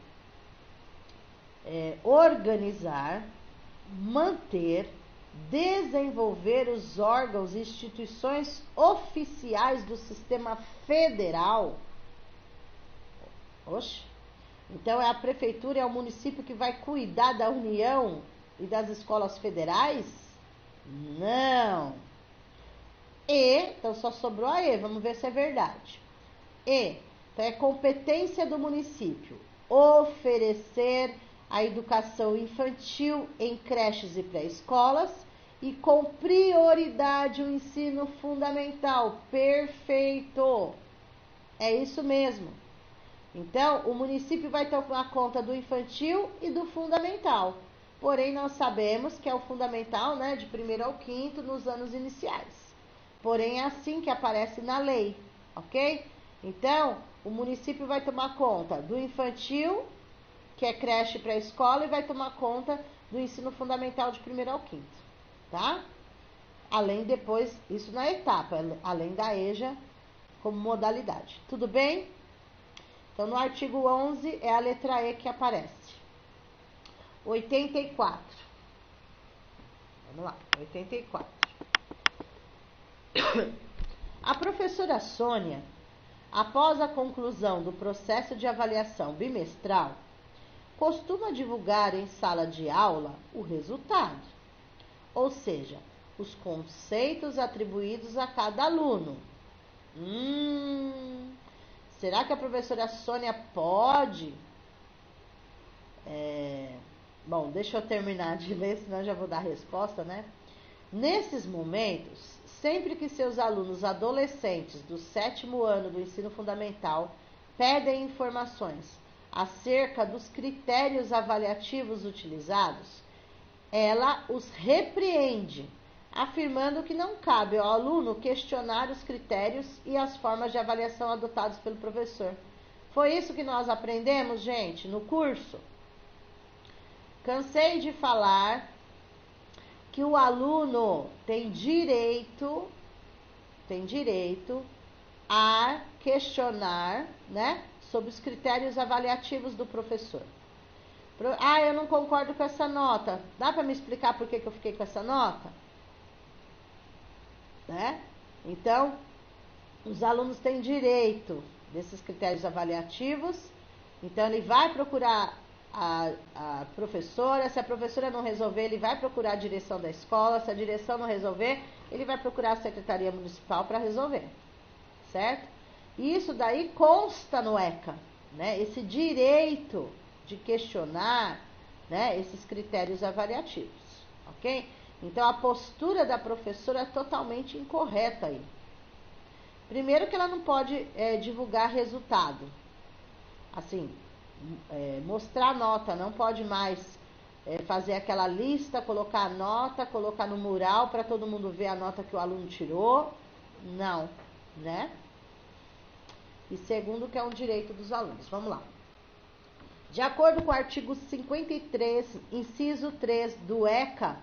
Organizar, manter, desenvolver os órgãos e instituições oficiais do sistema federal. Oxe. Então, é a prefeitura, é o município que vai cuidar da União e das escolas federais? Não. Então só sobrou a E, vamos ver se é verdade. Então é competência do município oferecer a educação infantil em creches e pré-escolas e com prioridade o ensino fundamental. Perfeito. É isso mesmo. Então, o município vai tomar conta do infantil e do fundamental. Porém, nós sabemos que é o fundamental, né, de 1º ao 5º nos anos iniciais. Porém, é assim que aparece na lei, ok? Então, o município vai tomar conta do infantil, que é creche pré-escola, e vai tomar conta do ensino fundamental de 1º ao 5º, tá? Além depois, isso na etapa, além da EJA como modalidade. Tudo bem? Então, no artigo 11, é a letra E que aparece. 84. Vamos lá, 84. A professora Sônia, após a conclusão do processo de avaliação bimestral, costuma divulgar em sala de aula o resultado, ou seja, os conceitos atribuídos a cada aluno. Será que a professora Sônia pode? Bom, deixa eu terminar de ler, senão já vou dar a resposta, né? Nesses momentos, sempre que seus alunos adolescentes do 7º ano do ensino fundamental pedem informações acerca dos critérios avaliativos utilizados, ela os repreende, afirmando que não cabe ao aluno questionar os critérios e as formas de avaliação adotados pelo professor. Foi isso que nós aprendemos, gente, no curso? cansei de falar que o aluno tem direito a questionar, né, sobre os critérios avaliativos do professor. Ah, eu não concordo com essa nota. Dá para me explicar por que eu fiquei com essa nota? Né? Então, os alunos têm direito desses critérios avaliativos. Então, ele vai procurar a professora. Se a professora não resolver, ele vai procurar a direção da escola. Se a direção não resolver, ele vai procurar a secretaria municipal para resolver. Certo? E isso daí consta no ECA, né? Esse direito de questionar, né, esses critérios avaliativos, ok? Então, a postura da professora é totalmente incorreta aí. Primeiro que ela não pode divulgar resultado, assim, mostrar nota, não pode mais fazer aquela lista, colocar a nota, colocar no mural para todo mundo ver a nota que o aluno tirou, não, né? E segundo, que é um direito dos alunos. Vamos lá. De acordo com o artigo 53, inciso 3 do ECA,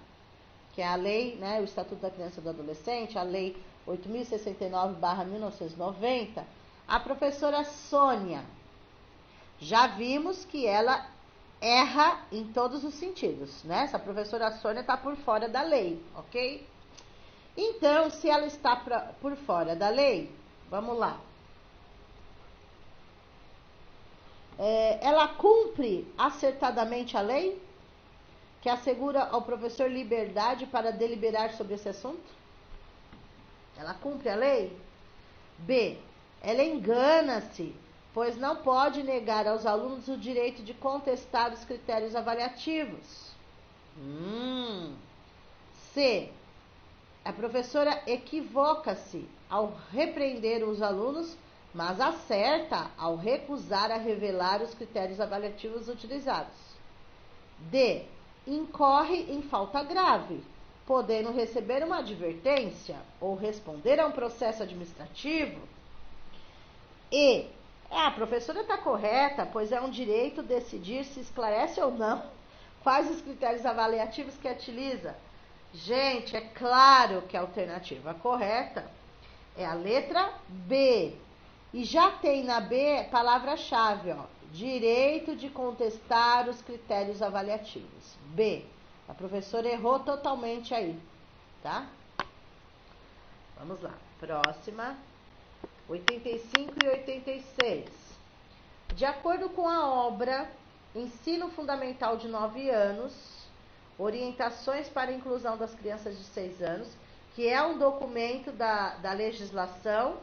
que é a lei, né, o Estatuto da Criança e do Adolescente, a lei 8.069/1990, a professora Sônia, já vimos que ela erra em todos os sentidos, né? Essa professora Sônia está por fora da lei, ok? Então, se ela está por fora da lei, vamos lá. Ela cumpre acertadamente a lei, que assegura ao professor liberdade para deliberar sobre esse assunto? Ela cumpre a lei? B. Ela engana-se, pois não pode negar aos alunos o direito de contestar os critérios avaliativos. C. A professora equivoca-se ao repreender os alunos, mas acerta ao recusar a revelar os critérios avaliativos utilizados. D. Incorre em falta grave, podendo receber uma advertência ou responder a um processo administrativo. E. A professora está correta, pois é um direito decidir se esclarece ou não quais os critérios avaliativos que utiliza. Gente, é claro que a alternativa correta é a letra B. E já tem na B palavra-chave, ó, direito de contestar os critérios avaliativos. B. A professora errou totalmente aí, tá? Vamos lá. Próxima. 85 e 86. De acordo com a obra Ensino Fundamental de 9 anos, Orientações para a Inclusão das Crianças de 6 anos, que é um documento da legislação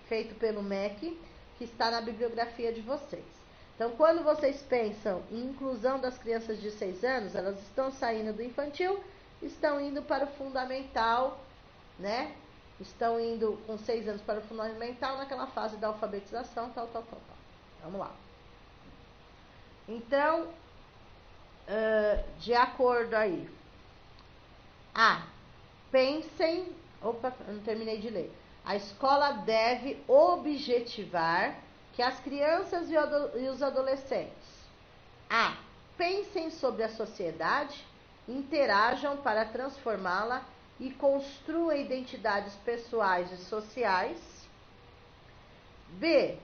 feito pelo MEC, que está na bibliografia de vocês. Então, quando vocês pensam em inclusão das crianças de 6 anos, elas estão saindo do infantil, estão indo para o fundamental, né? Estão indo com 6 anos para o fundamental, naquela fase da alfabetização, tal. Vamos lá. Então, de acordo aí. Pensem... Opa, eu não terminei de ler. A escola deve objetivar que as crianças e os adolescentes pensem sobre a sociedade, interajam para transformá-la e construam identidades pessoais e sociais. B.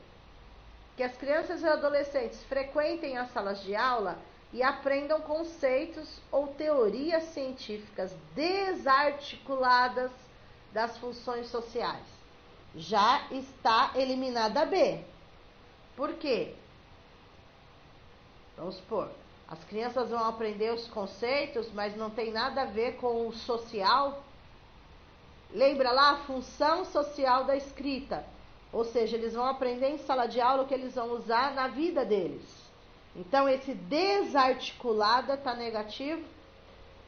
Que as crianças e adolescentes frequentem as salas de aula e aprendam conceitos ou teorias científicas desarticuladas das funções sociais. Já está eliminada a B. Por quê? Vamos supor, as crianças vão aprender os conceitos, mas não tem nada a ver com o social. Lembra lá a função social da escrita? Ou seja, eles vão aprender em sala de aula o que eles vão usar na vida deles. Então, esse desarticulada está negativo.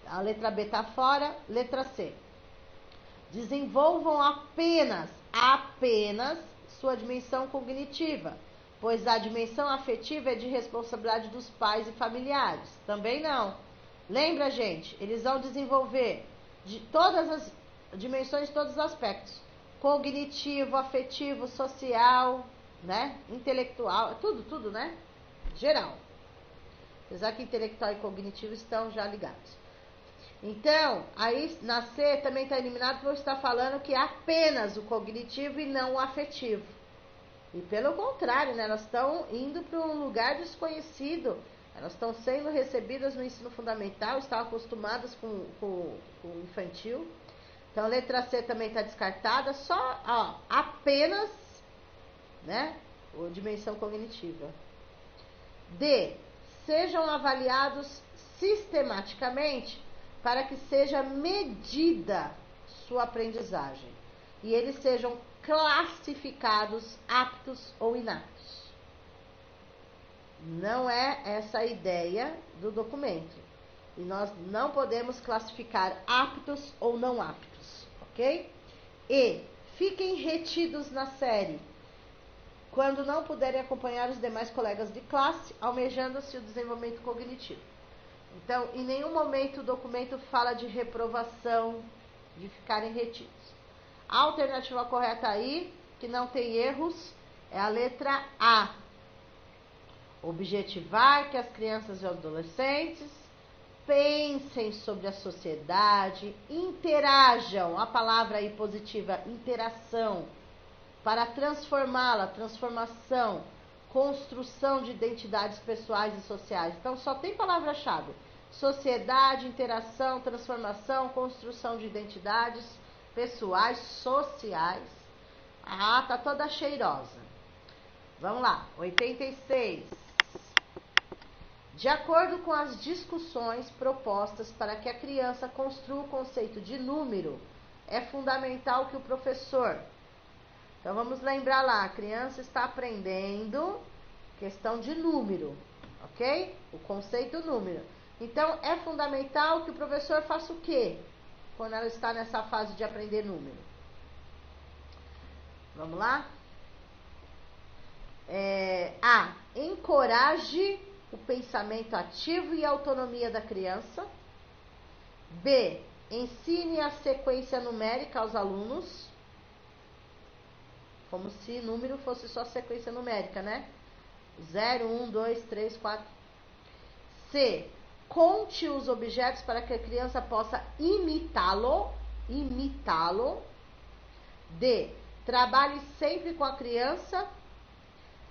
A letra B está fora. Letra C. Desenvolvam apenas sua dimensão cognitiva, pois a dimensão afetiva é de responsabilidade dos pais e familiares. Também não. Lembra, gente? Eles vão desenvolver de todas as dimensões, todos os aspectos. Cognitivo, afetivo, social, né? Intelectual, tudo, né? Geral. apesar que intelectual e cognitivo estão já ligados. Então, aí na C também está eliminado por estar falando que é apenas o cognitivo e não o afetivo. E pelo contrário, né, elas estão indo para um lugar desconhecido, elas estão sendo recebidas no ensino fundamental, estão acostumadas com o infantil. Então, a letra C também está descartada, só apenas, né, a dimensão cognitiva. D. Sejam avaliados sistematicamente para que seja medida sua aprendizagem e eles sejam classificados aptos ou inaptos. Não é essa a ideia do documento. E nós não podemos classificar aptos ou não aptos, ok? E fiquem retidos na série quando não puderem acompanhar os demais colegas de classe, almejando-se o desenvolvimento cognitivo. Então, em nenhum momento o documento fala de reprovação, de ficarem retidos. A alternativa correta aí, que não tem erros, é a letra A. Objetivar que as crianças e adolescentes pensem sobre a sociedade, interajam, a palavra aí positiva, interação, para transformá-la, transformação, construção de identidades pessoais e sociais. Então, só tem palavra-chave: sociedade, interação, transformação, construção de identidades pessoais, sociais. Ah, tá toda cheirosa. Vamos lá, 86. De acordo com as discussões propostas para que a criança construa o conceito de número, é fundamental que o professor... Então, vamos lembrar lá, a criança está aprendendo questão de número, ok? O conceito número. Então, é fundamental que o professor faça o quê quando ela está nessa fase de aprender número? Vamos lá? A. Encoraje o pensamento ativo e a autonomia da criança. B. Ensine a sequência numérica aos alunos. Como se número fosse só sequência numérica, né? 0, 1, 2, 3, 4. C. Conte os objetos para que a criança possa imitá-lo. D. Trabalhe sempre com a criança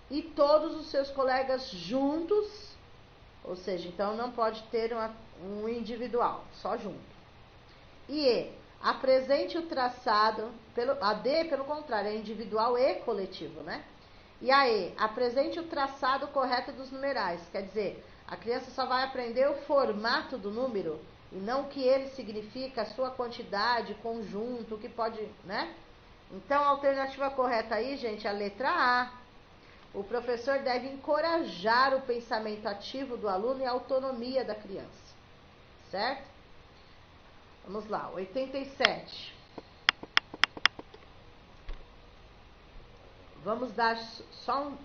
e todos os seus colegas juntos. Ou seja, então não pode ter um individual, só junto. E E. Apresente o traçado, a D, pelo contrário, é individual e coletivo, né? E a E, apresente o traçado correto dos numerais, quer dizer, a criança só vai aprender o formato do número e não o que ele significa, a sua quantidade, conjunto, o que pode, né? Então, a alternativa correta aí, gente, é a letra A. O professor deve encorajar o pensamento ativo do aluno e a autonomia da criança, certo? Vamos lá, 87. Vamos dar só um...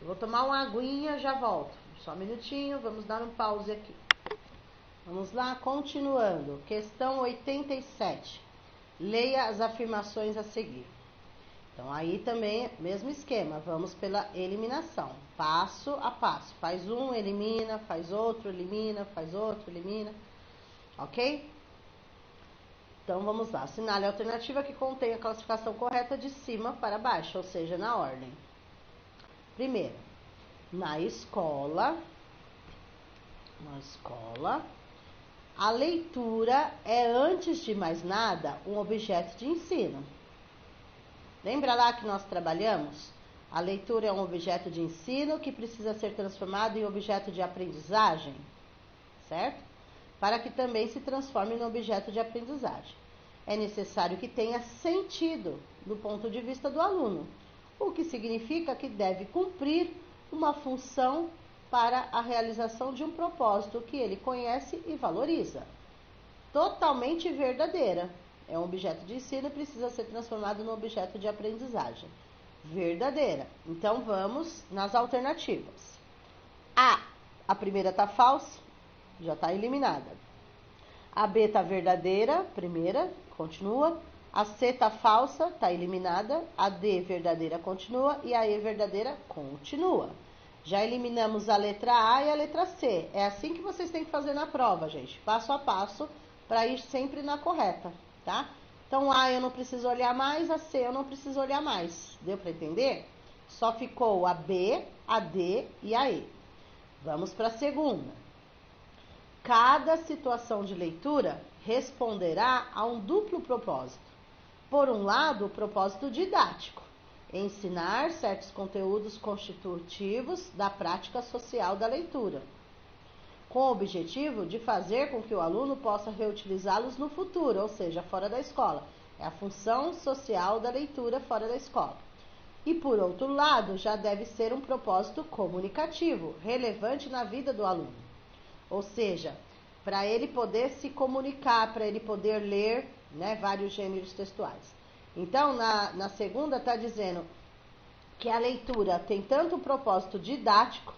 Eu vou tomar uma aguinha, já volto. Só um minutinho, vamos dar um pause aqui. Vamos lá, continuando. Questão 87. Leia as afirmações a seguir. Então, aí também, mesmo esquema. Vamos pela eliminação. Passo a passo. Faz um, elimina. Faz outro, elimina. Faz outro, elimina. Ok? Então, vamos lá. Assinale a alternativa que contém a classificação correta de cima para baixo, ou seja, na ordem. Primeiro, na escola, a leitura é, antes de mais nada, um objeto de ensino. Lembra lá que nós trabalhamos? A leitura é um objeto de ensino que precisa ser transformado em objeto de aprendizagem, certo? Para que também se transforme em objeto de aprendizagem. É necessário que tenha sentido do ponto de vista do aluno, o que significa que deve cumprir uma função para a realização de um propósito que ele conhece e valoriza. Totalmente verdadeira. É um objeto de ensino e precisa ser transformado num objeto de aprendizagem. Verdadeira. Então, vamos nas alternativas. A primeira está falsa, já está eliminada. A B está verdadeira, primeira, continua. A C está falsa, está eliminada. A D verdadeira, continua. E a E verdadeira, continua. Já eliminamos a letra A e a letra C. É assim que vocês têm que fazer na prova, gente. Passo a passo, para ir sempre na correta, tá? Então, A eu não preciso olhar mais, a C eu não preciso olhar mais. Deu para entender? Só ficou a B, a D e a E. Vamos para a segunda. Cada situação de leitura responderá a um duplo propósito. Por um lado, o propósito didático, ensinar certos conteúdos constitutivos da prática social da leitura, com o objetivo de fazer com que o aluno possa reutilizá-los no futuro, ou seja, fora da escola. É a função social da leitura fora da escola. E, por outro lado, já deve ser um propósito comunicativo, relevante na vida do aluno. Ou seja, para ele poder se comunicar, para ele poder ler, né, vários gêneros textuais. Então, na segunda está dizendo que a leitura tem tanto um propósito didático,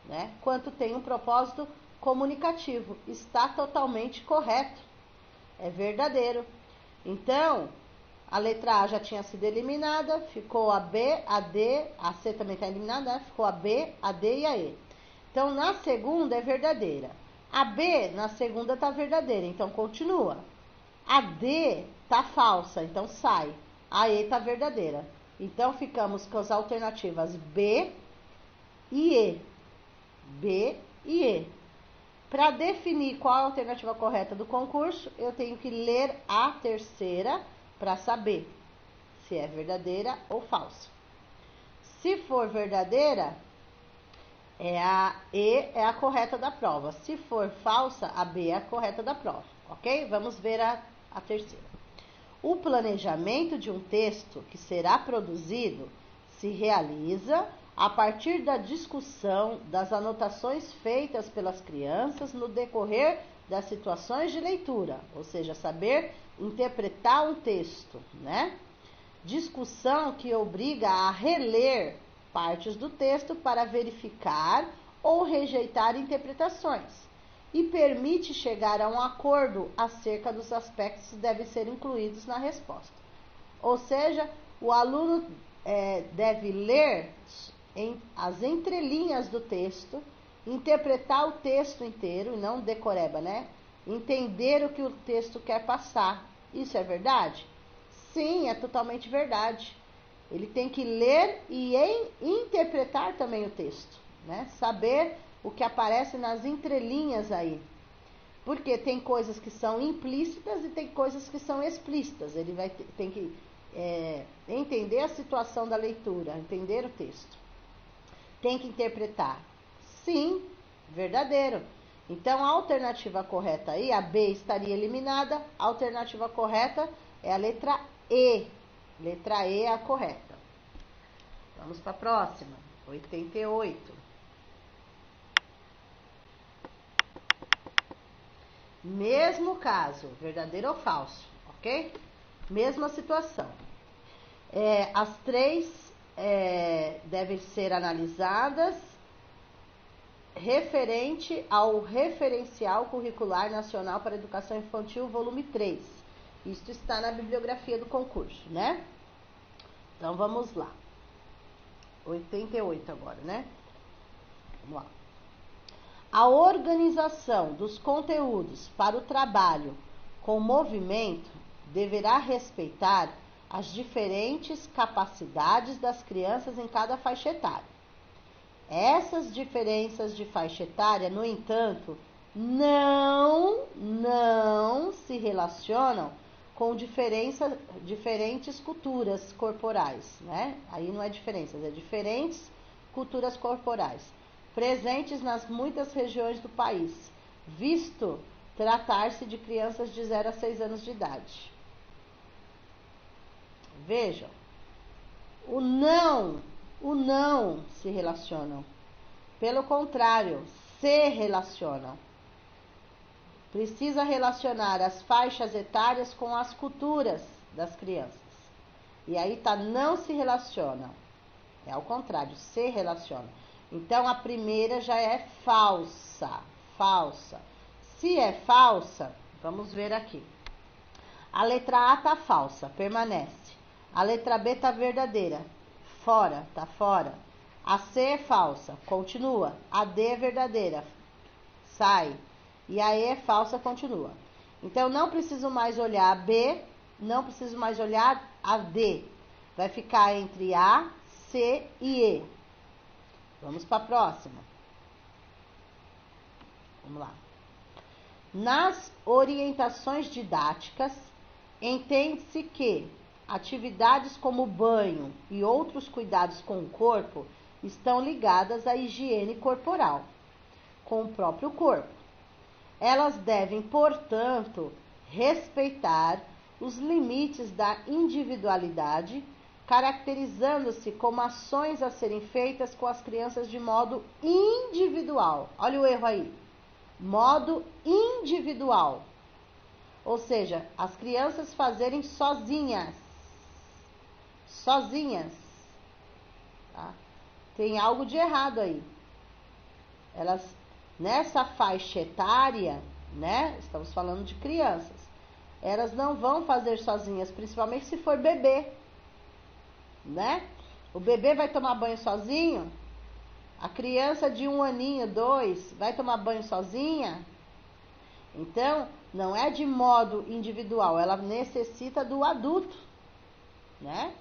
né, quanto tem um propósito comunicativo. Está totalmente correto. É verdadeiro. Então, a letra A já tinha sido eliminada, ficou a B, a D, a C também está eliminada, né? Ficou a B, a D e a E. Então, na segunda é verdadeira. A B, na segunda, está verdadeira, então continua. A D está falsa, então sai. A E está verdadeira. Então, ficamos com as alternativas B e E. B e E. Para definir qual a alternativa correta do concurso, eu tenho que ler a terceira para saber se é verdadeira ou falsa. Se for verdadeira, a E é a correta da prova. Se for falsa, a B é a correta da prova, ok? Vamos ver a terceira. O planejamento de um texto que será produzido se realiza a partir da discussão das anotações feitas pelas crianças no decorrer das situações de leitura, ou seja, saber interpretar um texto, né? Discussão que obriga a reler partes do texto para verificar ou rejeitar interpretações e permite chegar a um acordo acerca dos aspectos que devem ser incluídos na resposta. Ou seja, o aluno deve ler as entrelinhas do texto, interpretar o texto inteiro, não decoreba, né? Entender o que o texto quer passar. Isso é verdade? Sim, é totalmente verdade. Ele tem que ler e interpretar também o texto, né? Saber o que aparece nas entrelinhas aí. Porque tem coisas que são implícitas e tem coisas que são explícitas. Ele tem que entender a situação da leitura, entender o texto. Tem que interpretar. Sim, verdadeiro. Então, a alternativa correta aí, a B estaria eliminada. A alternativa correta é a letra E. Letra E é a correta. Vamos para a próxima. 88. Mesmo caso, verdadeiro ou falso, ok? Mesma situação. As três devem ser analisadas referente ao Referencial Curricular Nacional para a Educação Infantil, volume 3. Isto está na bibliografia do concurso, né? Então, vamos lá. 88 agora, né? Vamos lá. A organização dos conteúdos para o trabalho com movimento deverá respeitar as diferentes capacidades das crianças em cada faixa etária. Essas diferenças de faixa etária, no entanto, não se relacionam com diferentes culturas corporais, né? Aí não é diferenças, é diferentes culturas corporais, presentes nas muitas regiões do país, visto tratar-se de crianças de 0 a 6 anos de idade. Vejam, o não se relacionam. Pelo contrário, se relacionam. Precisa relacionar as faixas etárias com as culturas das crianças. E aí tá, não se relacionam. É ao contrário, se relacionam. Então, a primeira já é falsa. Falsa. Se é falsa, vamos ver aqui. A letra A tá falsa, permanece. A letra B tá verdadeira. Fora, tá fora. A C é falsa, continua. A D é verdadeira, sai. E a E é falsa, continua. Então, não preciso mais olhar a B, não preciso mais olhar a D. Vai ficar entre A, C e E. Vamos para a próxima. Vamos lá. Nas orientações didáticas, entende-se que atividades como banho e outros cuidados com o corpo estão ligadas à higiene corporal, com o próprio corpo. Elas devem, portanto, respeitar os limites da individualidade, caracterizando-se como ações a serem feitas com as crianças de modo individual. Olha o erro aí. Modo individual. Ou seja, as crianças fazerem sozinhas. Sozinhas. Tá? Tem algo de errado aí. Elas, nessa faixa etária, né? Estamos falando de crianças. Elas não vão fazer sozinhas, principalmente se for bebê. Né? O bebê vai tomar banho sozinho? A criança de 1 aninho, 2, vai tomar banho sozinha? Então, não é de modo individual, ela necessita do adulto, né?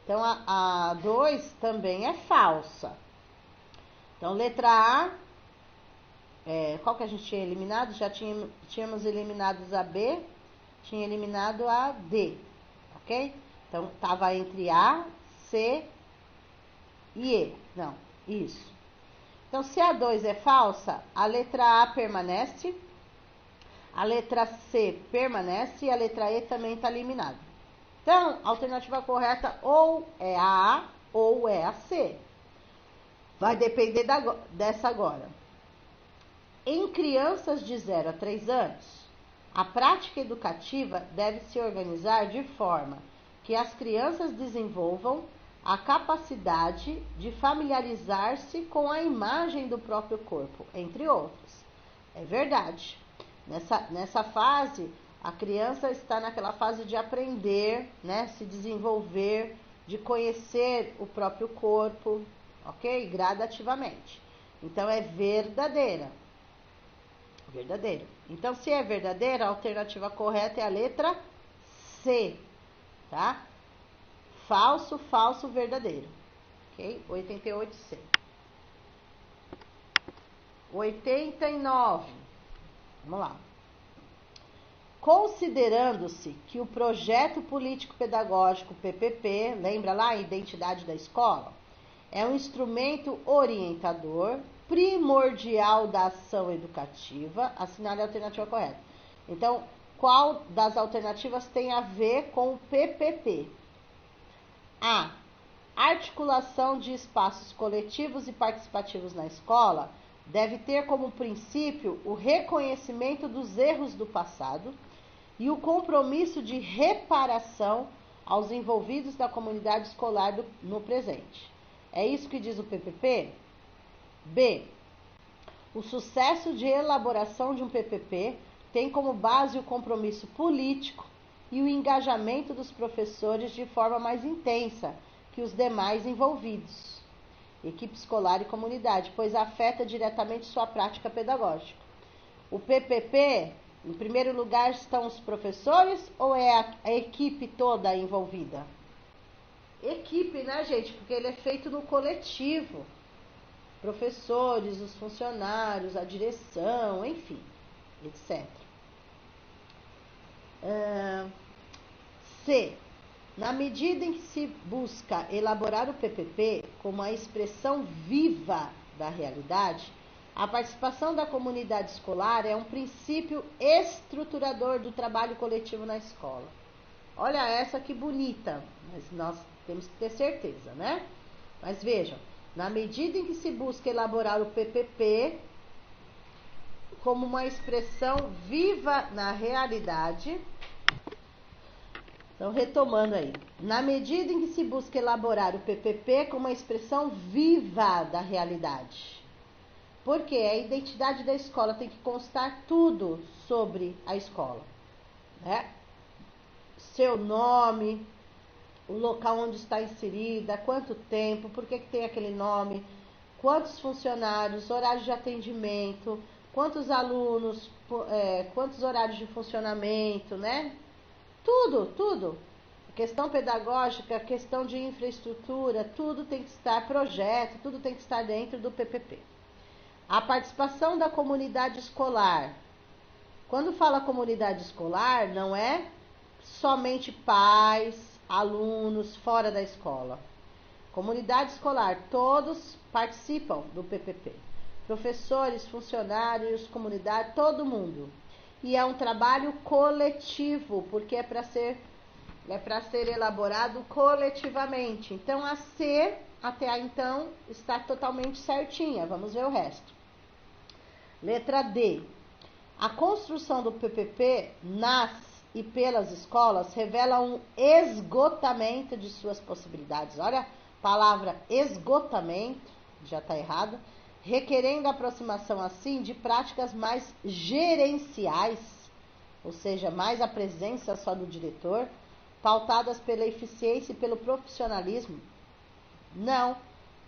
Então, a 2 também é falsa. Então, letra A, qual que a gente tinha eliminado? Já tínhamos eliminado a B, tinha eliminado a D, ok? Então, estava entre A, C e E. Não, isso. Então, se a 2 é falsa, a letra A permanece, a letra C permanece e a letra E também está eliminada. Então, a alternativa correta ou é a A ou é a C. Vai depender dessa agora. Em crianças de 0 a 3 anos, a prática educativa deve se organizar de forma que as crianças desenvolvam a capacidade de familiarizar-se com a imagem do próprio corpo, entre outros. É verdade. Nessa fase, a criança está naquela fase de aprender, né, se desenvolver, de conhecer o próprio corpo, ok? Gradativamente. Então, é verdadeira. Verdadeira. Então, se é verdadeira, a alternativa correta é a letra C, tá? Falso, falso, verdadeiro. Ok? 88C. 89. Vamos lá. Considerando-se que o projeto político-pedagógico PPP, lembra lá a identidade da escola, é um instrumento orientador primordial da ação educativa, assinale a alternativa correta. Então, qual das alternativas tem a ver com o PPP? A. Articulação de espaços coletivos e participativos na escola deve ter como princípio o reconhecimento dos erros do passado e o compromisso de reparação aos envolvidos da comunidade escolar no presente. É isso que diz o PPP? B. O sucesso de elaboração de um PPP tem como base o compromisso político e o engajamento dos professores de forma mais intensa que os demais envolvidos, equipe escolar e comunidade, pois afeta diretamente sua prática pedagógica. O PPP, em primeiro lugar, estão os professores ou é a equipe toda envolvida? Equipe, né, gente? Porque ele é feito no coletivo. Professores, os funcionários, a direção, enfim, etc. C. Na medida em que se busca elaborar o PPP como a expressão viva da realidade, a participação da comunidade escolar é um princípio estruturador do trabalho coletivo na escola. Olha essa que bonita, mas nós temos que ter certeza, né? Mas vejam, na medida em que se busca elaborar o PPP como uma expressão viva na realidade. Então, retomando aí. Na medida em que se busca elaborar o PPP como uma expressão viva da realidade. Porque a identidade da escola tem que constar tudo sobre a escola, né? Seu nome, o local onde está inserida, quanto tempo, por que tem aquele nome, quantos funcionários, horários de atendimento, quantos alunos, quantos horários de funcionamento, né? Tudo. Questão pedagógica, questão de infraestrutura, tudo tem que estar, projeto, tudo tem que estar dentro do PPP. A participação da comunidade escolar. Quando fala comunidade escolar, não é somente pais, alunos fora da escola. Comunidade escolar, todos participam do PPP. Professores, funcionários, comunidade, todo mundo. E é um trabalho coletivo, porque é para ser elaborado coletivamente. Então, a C, até aí, então, está totalmente certinha. Vamos ver o resto. Letra D. A construção do PPP nas e pelas escolas revela um esgotamento de suas possibilidades. Olha a palavra esgotamento, já está errado. Requerendo aproximação, assim, de práticas mais gerenciais, ou seja, mais a presença só do diretor, pautadas pela eficiência e pelo profissionalismo? Não,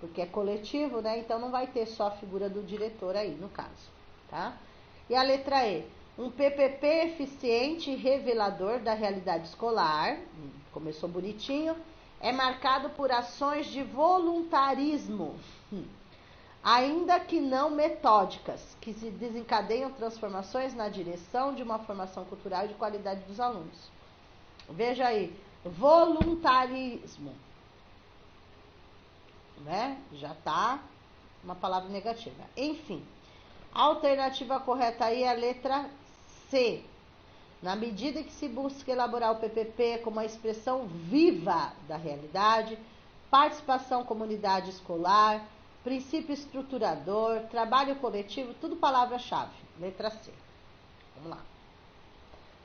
porque é coletivo, né? Então não vai ter só a figura do diretor aí, no caso, tá? E a letra E, um PPP eficiente e revelador da realidade escolar, começou bonitinho, é marcado por ações de voluntarismo, ainda que não metódicas, que se desencadeiam transformações na direção de uma formação cultural e de qualidade dos alunos. Veja aí, voluntarismo, né? Já tá uma palavra negativa. Enfim, a alternativa correta aí é a letra C. Na medida que se busca elaborar o PPP como uma expressão viva da realidade, participação comunidade escolar, princípio estruturador, trabalho coletivo, tudo palavra-chave. Letra C. Vamos lá.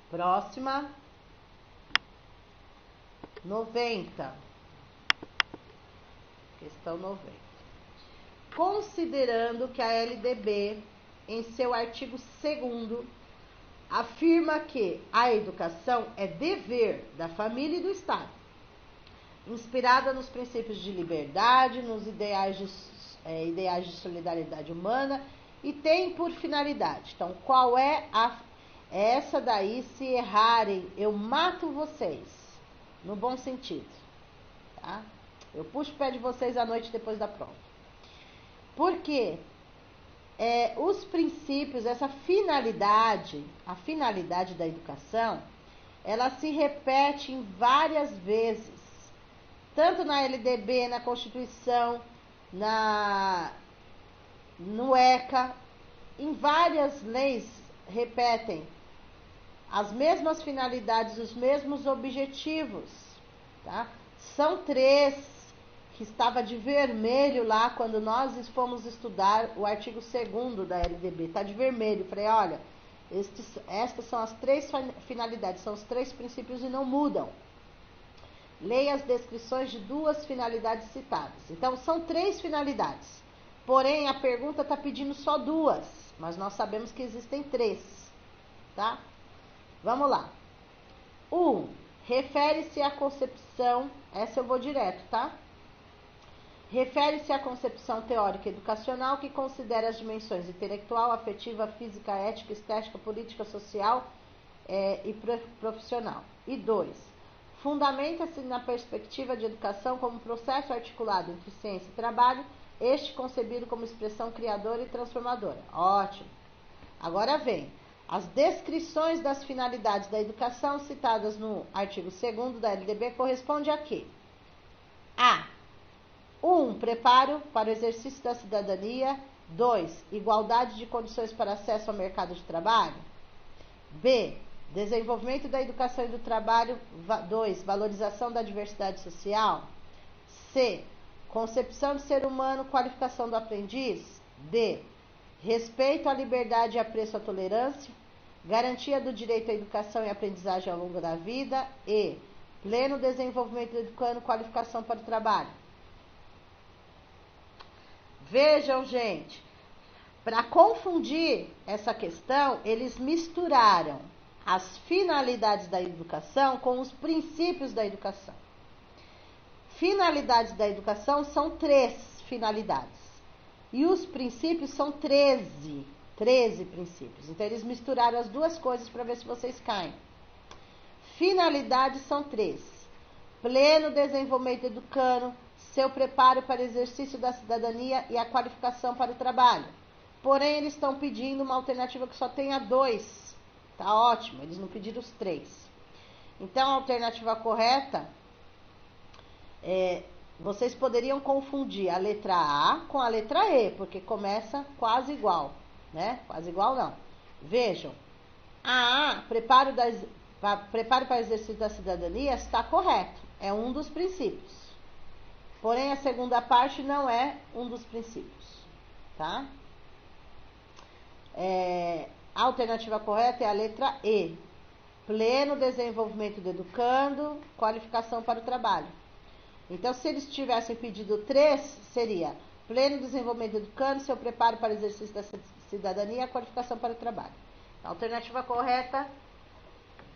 Próxima. 90. Questão 90. Considerando que a LDB, em seu artigo 2º, afirma que a educação é dever da família e do Estado, inspirada nos princípios de liberdade, nos ideais de solidariedade humana e tem por finalidade. Então, qual é essa daí? Se errarem, eu mato vocês, no bom sentido, tá? Eu puxo o pé de vocês à noite depois da prova. Por quê? Os princípios, essa finalidade, a finalidade da educação, ela se repete em várias vezes, tanto na LDB, na Constituição, no ECA, em várias leis repetem as mesmas finalidades, os mesmos objetivos, tá? São 3, que estava de vermelho lá quando nós fomos estudar o artigo 2º da LDB, tá de vermelho. Falei, olha, estas são as 3 finalidades, são os 3 princípios e não mudam. Leia as descrições de 2 finalidades citadas. Então, são 3 finalidades. Porém, a pergunta está pedindo só 2, mas nós sabemos que existem 3, tá? Vamos lá. 1. Refere-se à concepção, essa eu vou direto, tá? Refere-se à concepção teórica educacional que considera as dimensões intelectual, afetiva, física, ética, estética, política, social e profissional. E 2. Fundamenta-se na perspectiva de educação como processo articulado entre ciência e trabalho, este concebido como expressão criadora e transformadora. Ótimo. Agora vem. As descrições das finalidades da educação citadas no artigo 2º da LDB corresponde a quê? A. 1. Preparo para o exercício da cidadania. 2. Igualdade de condições para acesso ao mercado de trabalho. B. Desenvolvimento da educação e do trabalho. 2. Valorização da diversidade social. C. Concepção de ser humano, qualificação do aprendiz. D. Respeito à liberdade e apreço à tolerância. Garantia do direito à educação e aprendizagem ao longo da vida. E. Pleno desenvolvimento do educando, qualificação para o trabalho. Vejam, gente, para confundir essa questão, eles misturaram as finalidades da educação com os princípios da educação. finalidades da educação são 3 finalidades. E os princípios são 13 princípios. Então, eles misturaram as duas coisas para ver se vocês caem. Finalidades são 3. Pleno desenvolvimento educando, seu preparo para o exercício da cidadania e a qualificação para o trabalho. Porém, eles estão pedindo uma alternativa que só tenha 2. Tá ótimo, eles não pediram os 3. Então, a alternativa correta vocês poderiam confundir a letra A com a letra E, porque começa quase igual, né? Quase igual não. Vejam, a preparo para o exercício da cidadania está correto, é um dos princípios. Porém, a segunda parte não é um dos princípios, tá? A alternativa correta é a letra E. Pleno desenvolvimento do educando, qualificação para o trabalho. Então, se eles tivessem pedido 3, seria pleno desenvolvimento do educando, seu preparo para o exercício da cidadania, qualificação para o trabalho. A alternativa correta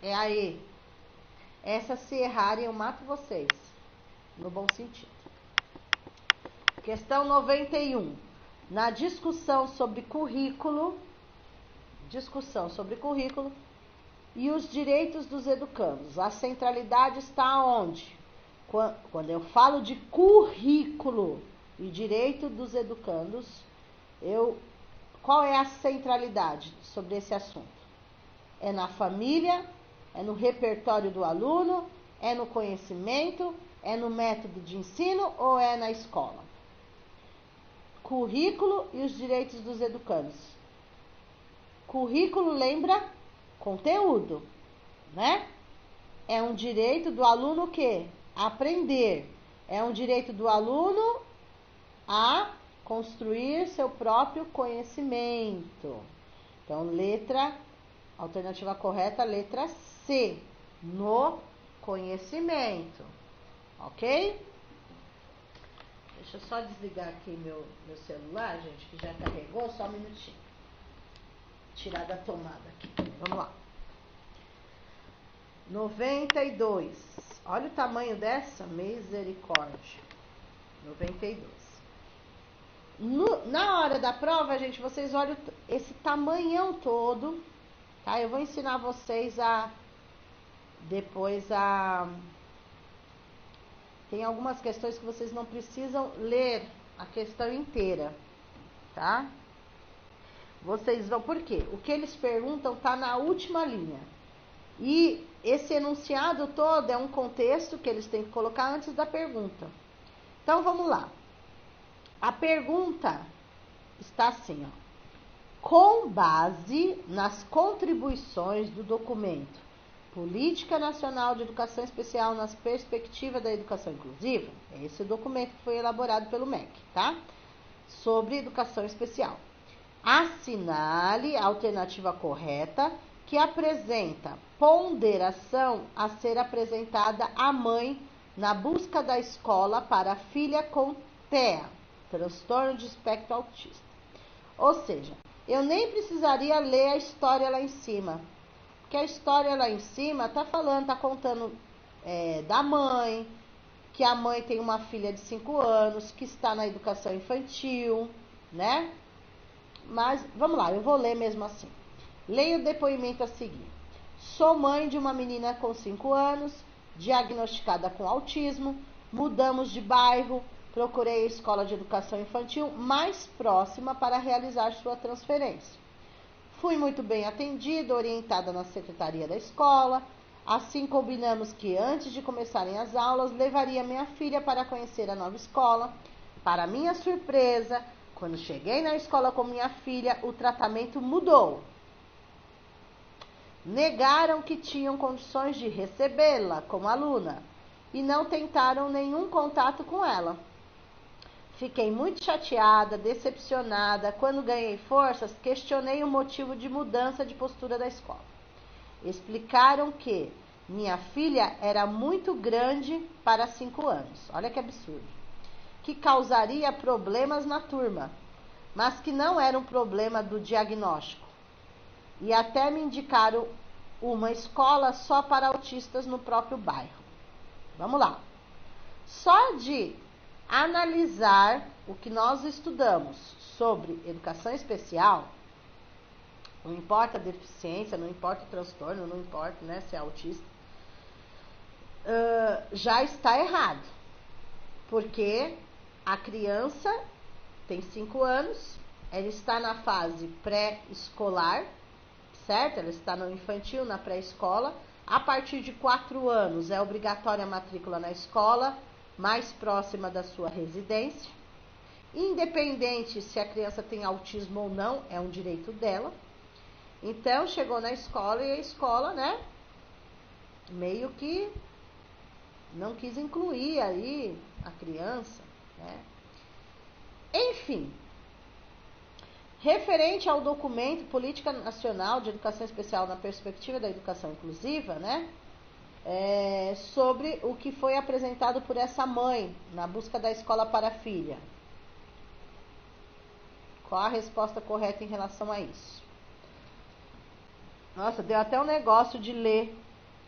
é a E. Essa, se errarem, eu mato vocês, no bom sentido. Questão 91. Na discussão sobre currículo e os direitos dos educandos, a centralidade está onde? Quando eu falo de currículo e direito dos educandos, qual é a centralidade sobre esse assunto? É na família? É no repertório do aluno? É no conhecimento? É no método de ensino ou é na escola? Currículo e os direitos dos educandos. Currículo lembra conteúdo, né? É um direito do aluno o quê? Aprender. É um direito do aluno a construir seu próprio conhecimento. Então, alternativa correta, letra C, no conhecimento. Ok? Deixa eu só desligar aqui meu celular, gente, que já carregou, só um minutinho. Tirar da tomada aqui. Vamos lá. 92. Olha o tamanho dessa, misericórdia. 92. Na hora da prova, gente, vocês olham esse tamanhão todo, tá? Eu vou ensinar vocês tem algumas questões que vocês não precisam ler a questão inteira, tá? Vocês vão, por quê? O que eles perguntam tá na última linha. E esse enunciado todo é um contexto que eles têm que colocar antes da pergunta. Então, vamos lá. A pergunta está assim, ó. Com base nas contribuições do documento Política Nacional de Educação Especial nas Perspectivas da Educação Inclusiva, esse é o documento que foi elaborado pelo MEC, tá? Sobre educação especial. Assinale a alternativa correta que apresenta ponderação a ser apresentada à mãe na busca da escola para a filha com TEA, transtorno de espectro autista. Ou seja, eu nem precisaria ler a história lá em cima, porque a história lá em cima tá contando da mãe, que a mãe tem uma filha de 5 anos, que está na educação infantil, né? Mas, vamos lá, eu vou ler mesmo assim. Leia o depoimento a seguir. Sou mãe de uma menina com 5 anos, diagnosticada com autismo, mudamos de bairro, procurei a escola de educação infantil mais próxima para realizar sua transferência. Fui muito bem atendida, orientada na secretaria da escola. Assim combinamos que antes de começarem as aulas, levaria minha filha para conhecer a nova escola. Para minha surpresa, quando cheguei na escola com minha filha, o tratamento mudou. Negaram que tinham condições de recebê-la como aluna e não tentaram nenhum contato com ela. Fiquei muito chateada, decepcionada. Quando ganhei forças, questionei o motivo de mudança de postura da escola. Explicaram que minha filha era muito grande para 5 anos. Olha que absurdo. Que causaria problemas na turma, mas que não era um problema do diagnóstico. E até me indicaram uma escola só para autistas no próprio bairro. Vamos lá. Só de analisar o que nós estudamos sobre educação especial, não importa a deficiência, não importa o transtorno, não importa, né, se é autista, já está errado. Porque a criança tem 5 anos, ela está na fase pré-escolar, certo? Ela está no infantil, na pré-escola. A partir de 4 anos é obrigatória a matrícula na escola mais próxima da sua residência. Independente se a criança tem autismo ou não, é um direito dela. Então, chegou na escola e a escola, né, meio que não quis incluir aí a criança, né? Enfim, referente ao documento Política Nacional de Educação Especial na Perspectiva da Educação Inclusiva, né, sobre o que foi apresentado por essa mãe na busca da escola para a filha. Qual a resposta correta em relação a isso? Nossa, deu até um negócio de ler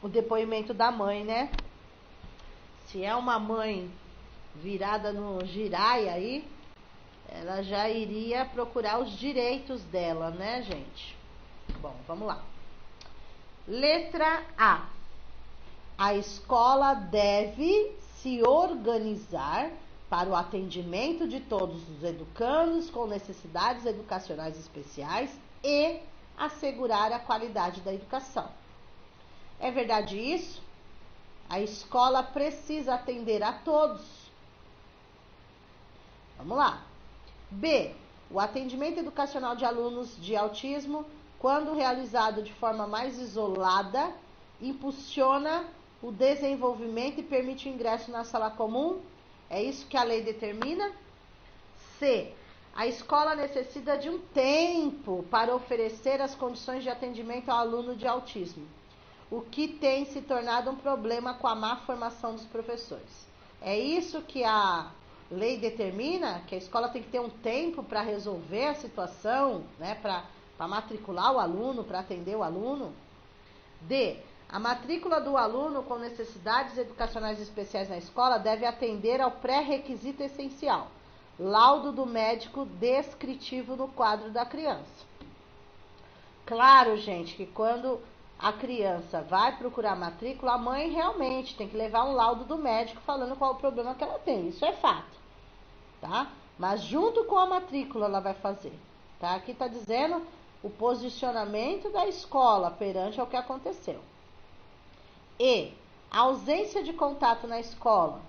o depoimento da mãe, né? Se é uma mãe virada no giraia aí, ela já iria procurar os direitos dela, né, gente? Bom, vamos lá. Letra A. A escola deve se organizar para o atendimento de todos os educandos com necessidades educacionais especiais e assegurar a qualidade da educação. É verdade isso? A escola precisa atender a todos. Vamos lá. B. O atendimento educacional de alunos de autismo, quando realizado de forma mais isolada, impulsiona o desenvolvimento e permite o ingresso na sala comum. É isso que a lei determina. C. A escola necessita de um tempo para oferecer as condições de atendimento ao aluno de autismo, o que tem se tornado um problema com a má formação dos professores. É isso que a lei determina, que a escola tem que ter um tempo para resolver a situação, né, para matricular o aluno, para atender o aluno. D. A matrícula do aluno com necessidades educacionais especiais na escola deve atender ao pré-requisito essencial, laudo do médico descritivo no quadro da criança. Claro, gente, que quando a criança vai procurar matrícula, a mãe realmente tem que levar um laudo do médico falando qual o problema que ela tem. Isso é fato, tá? Mas junto com a matrícula ela vai fazer, tá? Aqui tá dizendo o posicionamento da escola perante ao que aconteceu. E a ausência de contato na escola.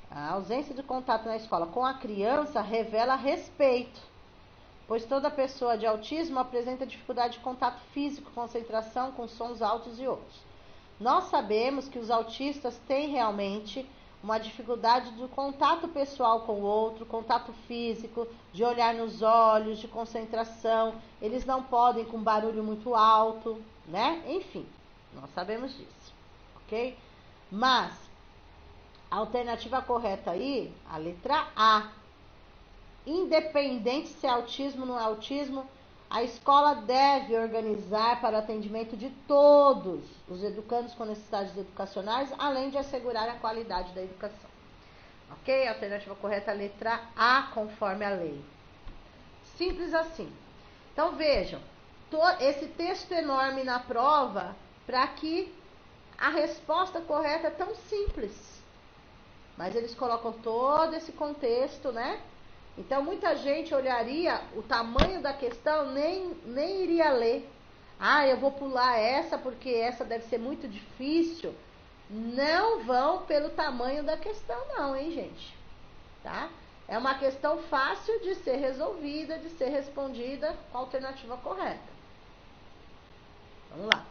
A ausência de contato na escola com a criança revela respeito, pois toda pessoa de autismo apresenta dificuldade de contato físico, concentração com sons altos e outros. Nós sabemos que os autistas têm realmente uma dificuldade do contato pessoal com o outro, contato físico, de olhar nos olhos, de concentração. Eles não podem com barulho muito alto, né? Enfim, nós sabemos disso, ok? Mas a alternativa correta aí, a letra A. Independente se é autismo ou não é autismo, a escola deve organizar para o atendimento de todos os educandos com necessidades educacionais, além de assegurar a qualidade da educação. Ok? A alternativa correta é a letra A, conforme a lei. Simples assim. Então vejam, esse texto enorme na prova, para que a resposta correta é tão simples. Mas eles colocam todo esse contexto, né? Então, muita gente olharia o tamanho da questão, nem iria ler. Ah, eu vou pular essa porque essa deve ser muito difícil. Não vão pelo tamanho da questão não, hein, gente? Tá? É uma questão fácil de ser resolvida, de ser respondida com a alternativa correta. Vamos lá.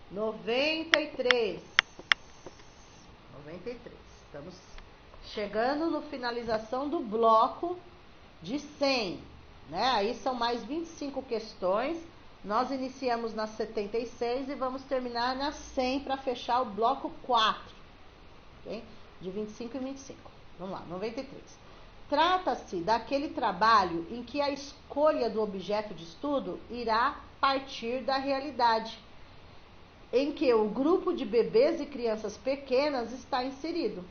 93. Estamos chegando no finalização do bloco de 100, né? Aí são mais 25 questões. Nós iniciamos nas 76 e vamos terminar nas 100 para fechar o bloco 4, okay? De 25 e 25. Vamos lá, 93. Trata-se daquele trabalho em que a escolha do objeto de estudo irá partir da realidade em que o grupo de bebês e crianças pequenas está inserido.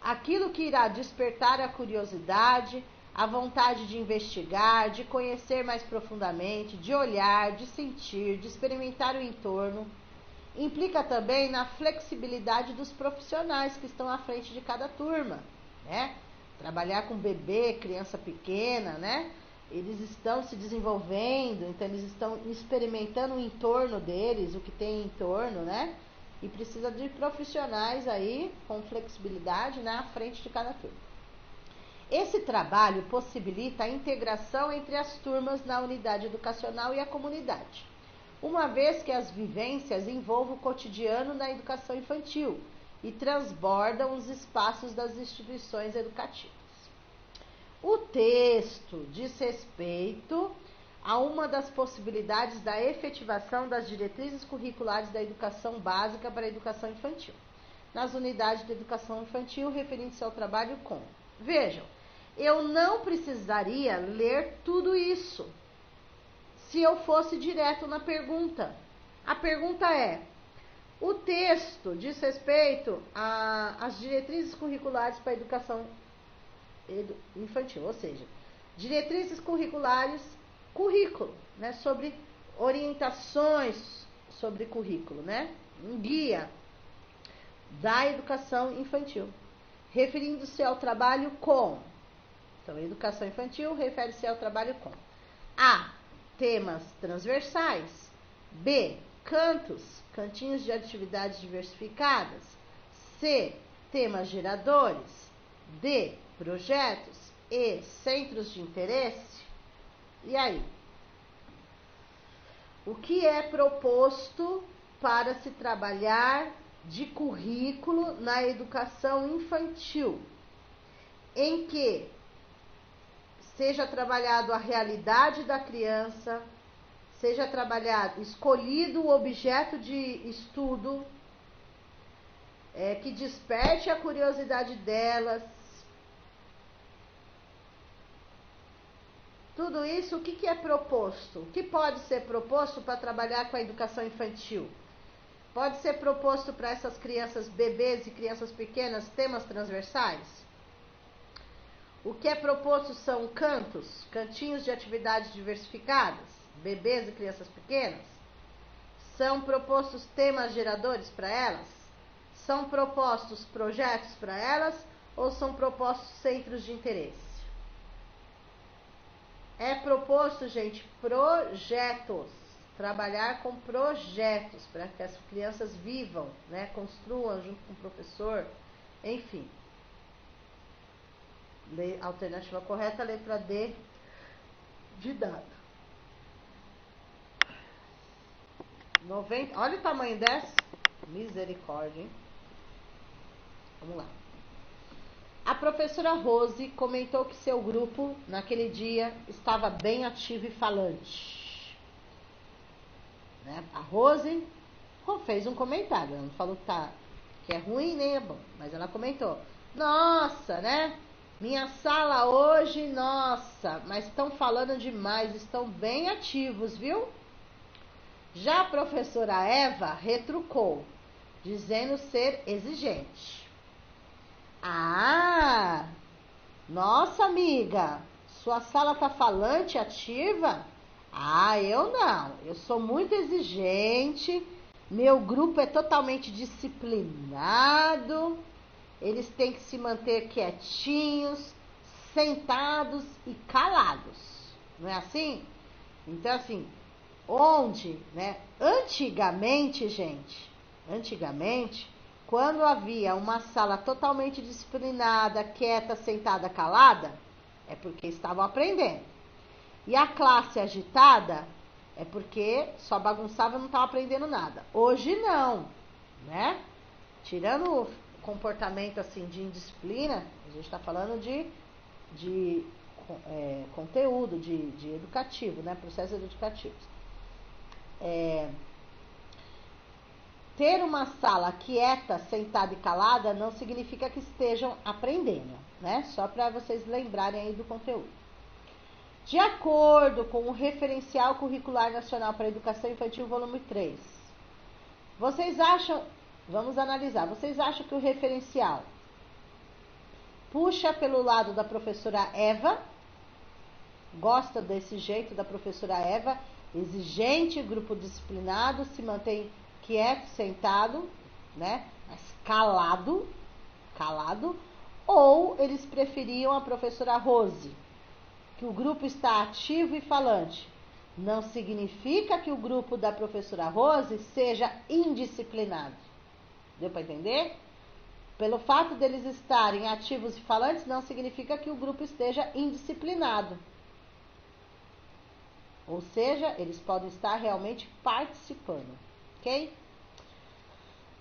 Aquilo que irá despertar a curiosidade, a vontade de investigar, de conhecer mais profundamente, de olhar, de sentir, de experimentar o entorno. Implica também na flexibilidade dos profissionais que estão à frente de cada turma, né? Trabalhar com bebê, criança pequena, né? Eles estão se desenvolvendo, então eles estão experimentando o entorno deles, o que tem em torno, né? E precisa de profissionais aí com flexibilidade, né, à frente de cada turma. Esse trabalho possibilita a integração entre as turmas na unidade educacional e a comunidade, uma vez que as vivências envolvem o cotidiano na educação infantil e transbordam os espaços das instituições educativas. O texto diz respeito a uma das possibilidades da efetivação das diretrizes curriculares da educação básica para a educação infantil, nas unidades de educação infantil, referindo-se ao trabalho com. Vejam, eu não precisaria ler tudo isso se eu fosse direto na pergunta. A pergunta é: o texto diz respeito às diretrizes curriculares para a educação infantil, ou seja, diretrizes curriculares, currículo, né, sobre orientações sobre currículo, né, um guia da educação infantil, referindo-se ao trabalho com. Então, educação infantil refere-se ao trabalho com A, temas transversais, B, cantinhos de atividades diversificadas, C, temas geradores, D, projetos, E, centros de interesse. E aí? O que é proposto para se trabalhar de currículo na educação infantil, em que seja trabalhado a realidade da criança, seja trabalhado, escolhido o objeto de estudo, que desperte a curiosidade delas. Tudo isso, o que é proposto? O que pode ser proposto para trabalhar com a educação infantil? Pode ser proposto para essas crianças, bebês e crianças pequenas, temas transversais? O que é proposto são cantinhos de atividades diversificadas, bebês e crianças pequenas? São propostos temas geradores para elas? São propostos projetos para elas ou são propostos centros de interesse? É proposto, gente, projetos. Trabalhar com projetos para que as crianças vivam, né, construam junto com o professor, enfim. Alternativa correta, letra D de dado. 90, olha o tamanho dessa. Misericórdia, hein? Vamos lá. A professora Rose comentou que seu grupo, naquele dia, estava bem ativo e falante. Né? A Rose fez um comentário. Ela não falou que é ruim nem é bom, mas ela comentou: nossa, né? Minha sala hoje, nossa, mas estão falando demais, estão bem ativos, viu? Já a professora Eva retrucou, dizendo ser exigente. Ah, nossa amiga, sua sala tá falante, ativa? Ah, eu não, eu sou muito exigente, meu grupo é totalmente disciplinado, eles têm que se manter quietinhos, sentados e calados, não é assim? Então, assim, né? Antigamente, gente, quando havia uma sala totalmente disciplinada, quieta, sentada, calada, é porque estavam aprendendo. E a classe agitada é porque só bagunçava e não estava aprendendo nada. Hoje não, né? Tirando o comportamento assim de indisciplina, a gente está falando de conteúdo, de educativo, né? Processos educativos. Ter uma sala quieta, sentada e calada não significa que estejam aprendendo, né? Só para vocês lembrarem aí do conteúdo. De acordo com o Referencial Curricular Nacional para a Educação Infantil, volume 3, Vocês acham, vamos analisar, vocês acham que o referencial puxa pelo lado da professora Eva? Gosta desse jeito da professora Eva? Exigente, grupo disciplinado, se mantém quieto, sentado, né? Mas calado, ou eles preferiam a professora Rose, que o grupo está ativo e falante. Não significa que o grupo da professora Rose seja indisciplinado. Deu para entender? Pelo fato deles estarem ativos e falantes, não significa que o grupo esteja indisciplinado. Ou seja, eles podem estar realmente participando, ok?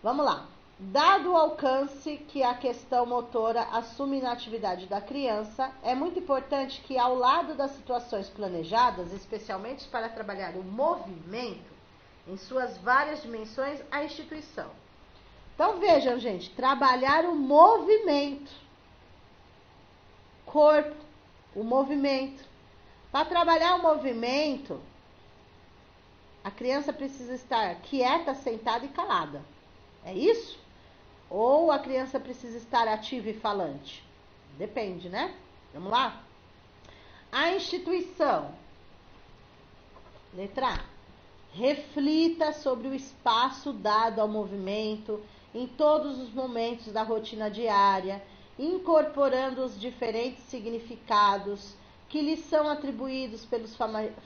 Vamos lá. Dado o alcance que a questão motora assume na atividade da criança, é muito importante que, ao lado das situações planejadas, especialmente para trabalhar o movimento em suas várias dimensões, a instituição. Então, vejam, gente, trabalhar o movimento, corpo, o movimento. Para trabalhar o movimento, a criança precisa estar quieta, sentada e calada. É isso? Ou a criança precisa estar ativa e falante? Depende, né? Vamos lá? A instituição. Letra A. Reflita sobre o espaço dado ao movimento em todos os momentos da rotina diária, incorporando os diferentes significados que lhe são atribuídos pelos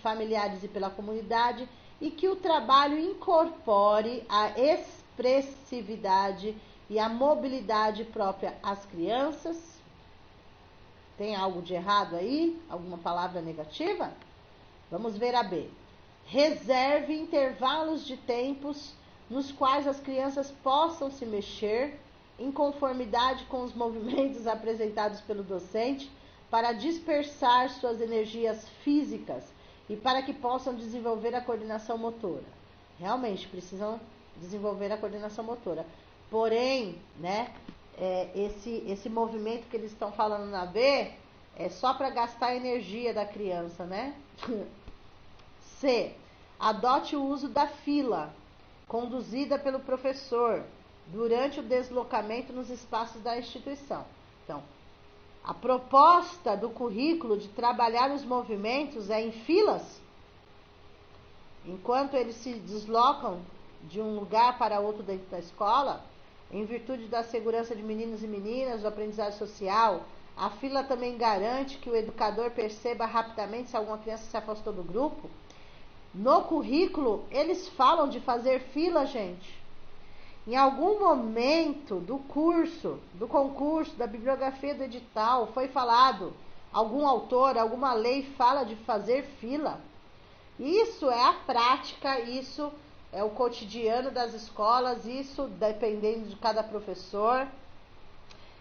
familiares e pela comunidade, e que o trabalho incorpore a expressividade e a mobilidade própria às crianças. Tem algo de errado aí? Alguma palavra negativa? Vamos ver a B. Reserve intervalos de tempos nos quais as crianças possam se mexer em conformidade com os movimentos apresentados pelo docente, para dispersar suas energias físicas e para que possam desenvolver a coordenação motora. Realmente precisam desenvolver a coordenação motora. Porém, né, esse movimento que eles estão falando na B é só para gastar a energia da criança, né? C. Adote o uso da fila, conduzida pelo professor, durante o deslocamento nos espaços da instituição. Então, a proposta do currículo de trabalhar os movimentos é em filas, enquanto eles se deslocam de um lugar para outro dentro da escola, em virtude da segurança de meninos e meninas, do aprendizado social. A fila também garante que o educador perceba rapidamente se alguma criança se afastou do grupo. No currículo, eles falam de fazer fila, gente. Em algum momento do curso, do concurso, da bibliografia do edital, foi falado, algum autor, alguma lei fala de fazer fila. Isso é a prática, isso é o cotidiano das escolas, isso dependendo de cada professor.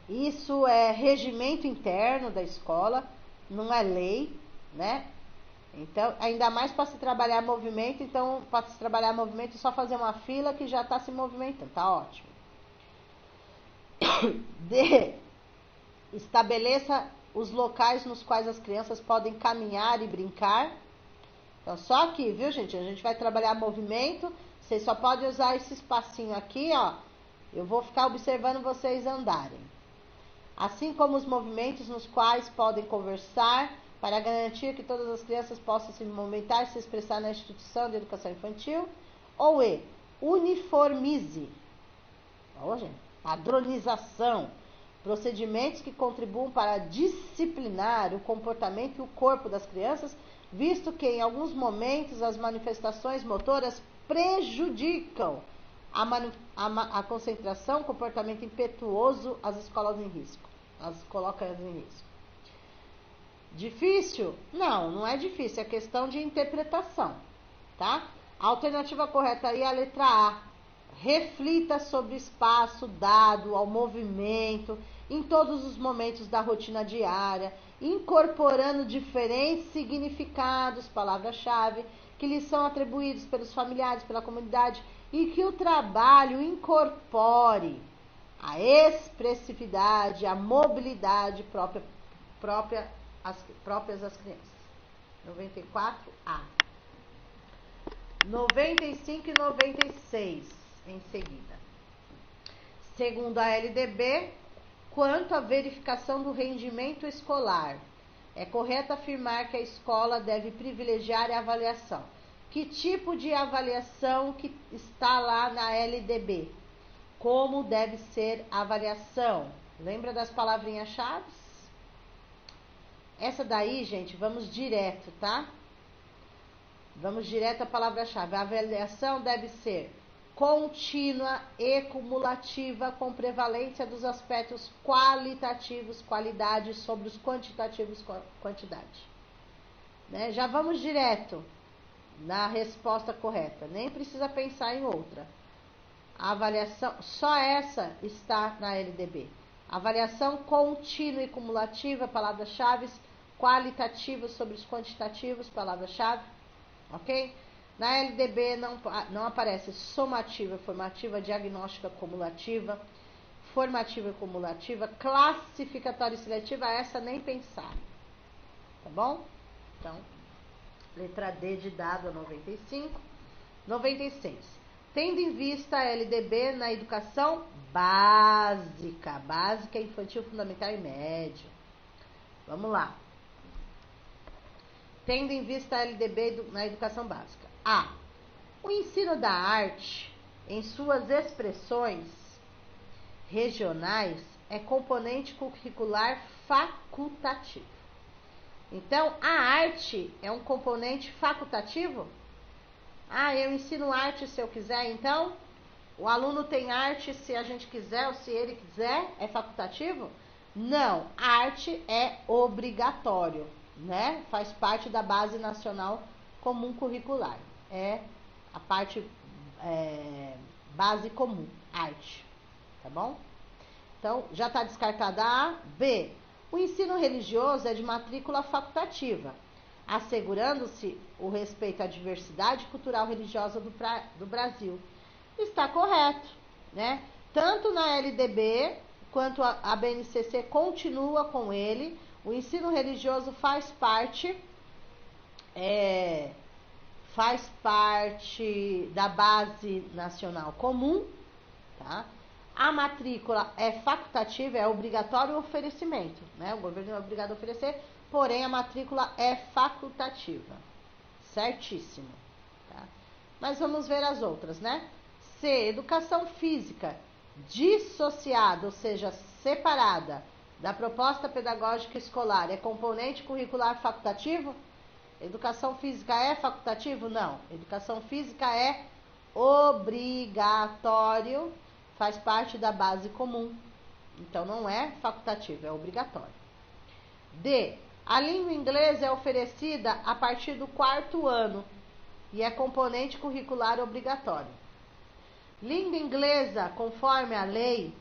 Isso é regimento interno da escola, não é lei, né? Então, ainda mais para se trabalhar movimento, então, para se trabalhar movimento, é só fazer uma fila que já está se movimentando, tá ótimo. D. Estabeleça os locais nos quais as crianças podem caminhar e brincar. Então, só aqui, viu, gente? A gente vai trabalhar movimento, vocês só podem usar esse espacinho aqui, ó. Eu vou ficar observando vocês andarem. Assim como os movimentos nos quais podem conversar, para garantir que todas as crianças possam se movimentar e se expressar na instituição de educação infantil. Ou E. Uniformize. Ó, gente, padronização. Procedimentos que contribuam para disciplinar o comportamento e o corpo das crianças, visto que em alguns momentos as manifestações motoras prejudicam a concentração, comportamento impetuoso, as escolas em risco. As colocam em risco. Difícil? Não, não é difícil, é questão de interpretação, tá? A alternativa correta aí é a letra A. Reflita sobre o espaço dado ao movimento em todos os momentos da rotina diária, incorporando diferentes significados, palavra-chave, que lhes são atribuídos pelos familiares, pela comunidade, e que o trabalho incorpore a expressividade, a mobilidade próprias às crianças. 94A. 95 e 96. em seguida. Segundo a LDB, quanto à verificação do rendimento escolar, é correto afirmar que a escola deve privilegiar a avaliação. Que tipo de avaliação que está lá na LDB? Como deve ser a avaliação? Lembra das palavrinhas-chave? Essa daí, gente, vamos direto, tá? Vamos direto à palavra-chave. A avaliação deve ser contínua e cumulativa, com prevalência dos aspectos qualitativos, qualidade, sobre os quantitativos, quantidade. Né? Já vamos direto na resposta correta, nem precisa pensar em outra. A avaliação, só essa está na LDB. Avaliação contínua e cumulativa, palavras-chave, qualitativa sobre os quantitativos, palavra-chave, ok? Na LDB não aparece somativa, formativa, diagnóstica, cumulativa, formativa e cumulativa, classificatória e seletiva, essa nem pensar, tá bom? Então, letra D de dado a 95. 96. Tendo em vista a LDB na educação básica, infantil, fundamental e médio. Vamos lá. Tendo em vista a LDB na educação básica. A. O ensino da arte, em suas expressões regionais, é componente curricular facultativo. Então, a arte é um componente facultativo? Ah, eu ensino arte se eu quiser, então? O aluno tem arte se a gente quiser ou se ele quiser? É facultativo? Não, arte é obrigatório, né? Faz parte da Base Nacional Comum Curricular. É a parte base comum, arte, tá bom? Então, já está descartada a. B. O ensino religioso é de matrícula facultativa, assegurando-se o respeito à diversidade cultural religiosa do Brasil. Está correto, né? Tanto na LDB quanto a BNCC continua com ele. O ensino religioso faz parte da Base Nacional Comum, tá? A matrícula é facultativa, é obrigatório o oferecimento, né? O governo é obrigado a oferecer, porém a matrícula é facultativa. Certíssimo. Tá? Mas vamos ver as outras, né? C. Educação física dissociada, ou seja, separada da proposta pedagógica escolar, é componente curricular facultativo? Educação física é facultativo? Não. Educação física é obrigatório, faz parte da base comum. Então, não é facultativo, é obrigatório. D. A língua inglesa é oferecida a partir do 4º ano e é componente curricular obrigatório. Língua inglesa, conforme a lei,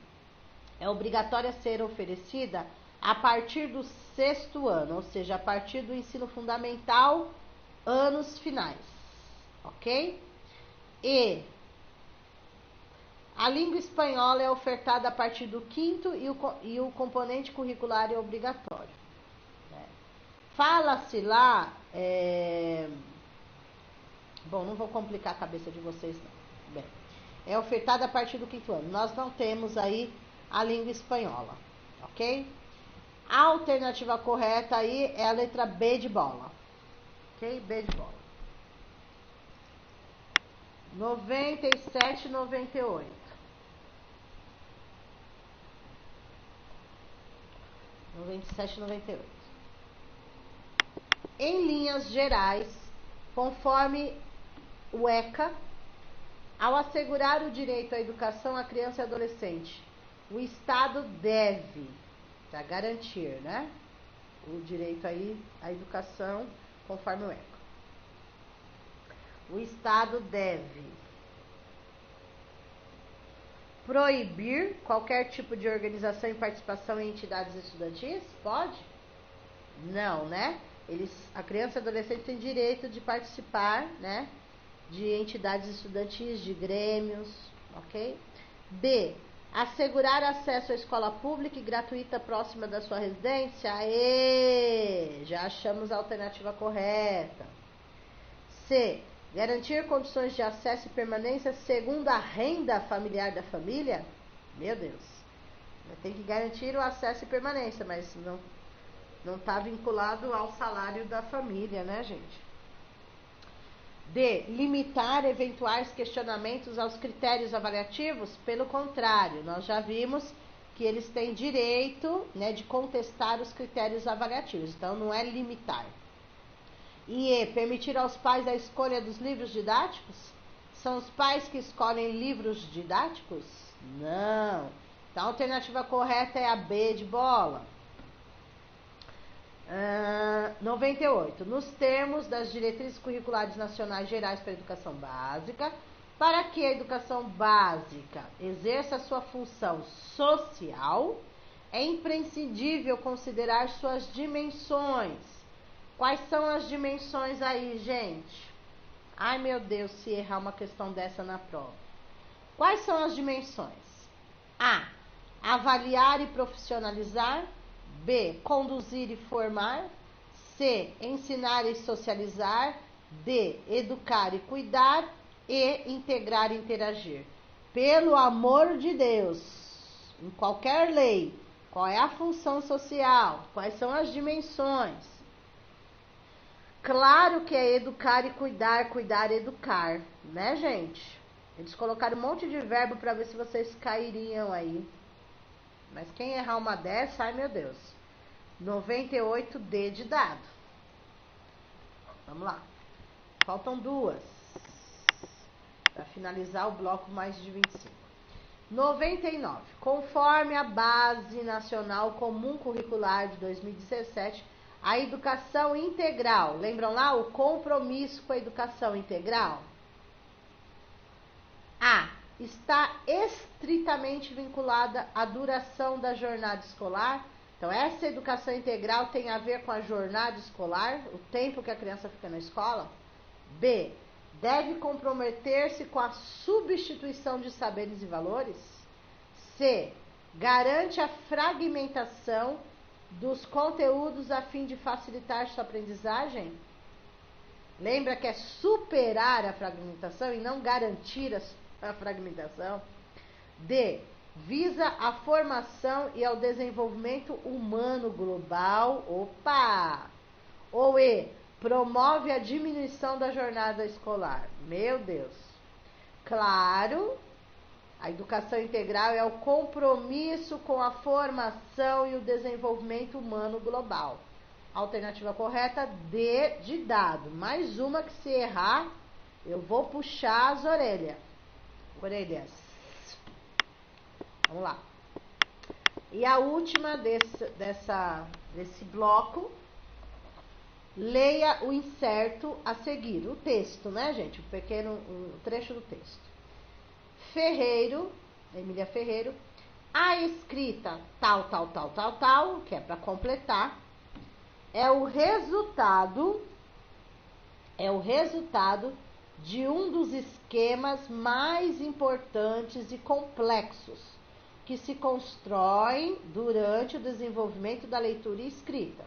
é obrigatória ser oferecida a partir do 6º ano, ou seja, a partir do ensino fundamental, anos finais, ok? E a língua espanhola é ofertada a partir do 5º e o componente curricular é obrigatório. Fala-se lá, bom, não vou complicar a cabeça de vocês não. Bem, é ofertada a partir do 5º ano. Nós não temos aí a língua espanhola, ok? A alternativa correta aí é a letra B de bola, ok? B de bola. 97 e 98. 97 e 98. Em linhas gerais, conforme o ECA, ao assegurar o direito à educação à criança e adolescente, o Estado deve, para garantir, né, o direito aí à educação, conforme o ECA, o Estado deve proibir qualquer tipo de organização e participação em entidades estudantis? Pode? Não, né? A criança e adolescente tem direito de participar, né, de entidades estudantis, de grêmios, ok? B. Assegurar acesso à escola pública e gratuita próxima da sua residência? Já achamos a alternativa correta. C. Garantir condições de acesso e permanência segundo a renda familiar da família? Meu Deus. Tem que garantir o acesso e permanência, mas não está vinculado ao salário da família, né, gente? D. Limitar eventuais questionamentos aos critérios avaliativos? Pelo contrário, nós já vimos que eles têm direito, né, de contestar os critérios avaliativos. Então, não é limitar. E E. Permitir aos pais a escolha dos livros didáticos? São os pais que escolhem livros didáticos? Não. Então, a alternativa correta é a B de bola. 98. Nos termos das diretrizes curriculares nacionais gerais para a educação básica, para que a educação básica exerça sua função social, é imprescindível considerar suas dimensões. Quais são as dimensões aí, gente? Ai, meu Deus, se errar uma questão dessa na prova. Quais são as dimensões? A. Avaliar e profissionalizar. B. Conduzir e formar. C. Ensinar e socializar. D. Educar e cuidar. E. Integrar e interagir. Pelo amor de Deus, em qualquer lei, qual é a função social? Quais são as dimensões? Claro que é educar e cuidar, cuidar e educar, né, gente? Eles colocaram um monte de verbo para ver se vocês cairiam aí. Mas quem errar uma dessa, ai meu Deus. 98 D de dado. Vamos lá. Faltam duas para finalizar o bloco mais de 25. 99. Conforme a Base Nacional Comum Curricular de 2017, a educação integral, lembram lá o compromisso com a educação integral? A. Está estritamente vinculada à duração da jornada escolar. Então, essa educação integral tem a ver com a jornada escolar, o tempo que a criança fica na escola. B. Deve comprometer-se com a substituição de saberes e valores. C. Garante a fragmentação dos conteúdos a fim de facilitar sua aprendizagem. Lembra que é superar a fragmentação e não garantir a fragmentação. D. Visa a formação e ao desenvolvimento humano global. Opa! Ou E. Promove a diminuição da jornada escolar. Meu Deus. Claro, a educação integral é o compromisso com a formação e o desenvolvimento humano global. Alternativa correta, D de dado. Mais uma que se errar, eu vou puxar as orelhas. Vamos lá. E a última desse bloco, leia o inserto a seguir. O texto, né, gente? Um trecho do texto. Ferreiro, Emília Ferreiro, a escrita tal, que é para completar, é o resultado de um dos esquemas mais importantes e complexos que se constroem durante o desenvolvimento da leitura e escrita.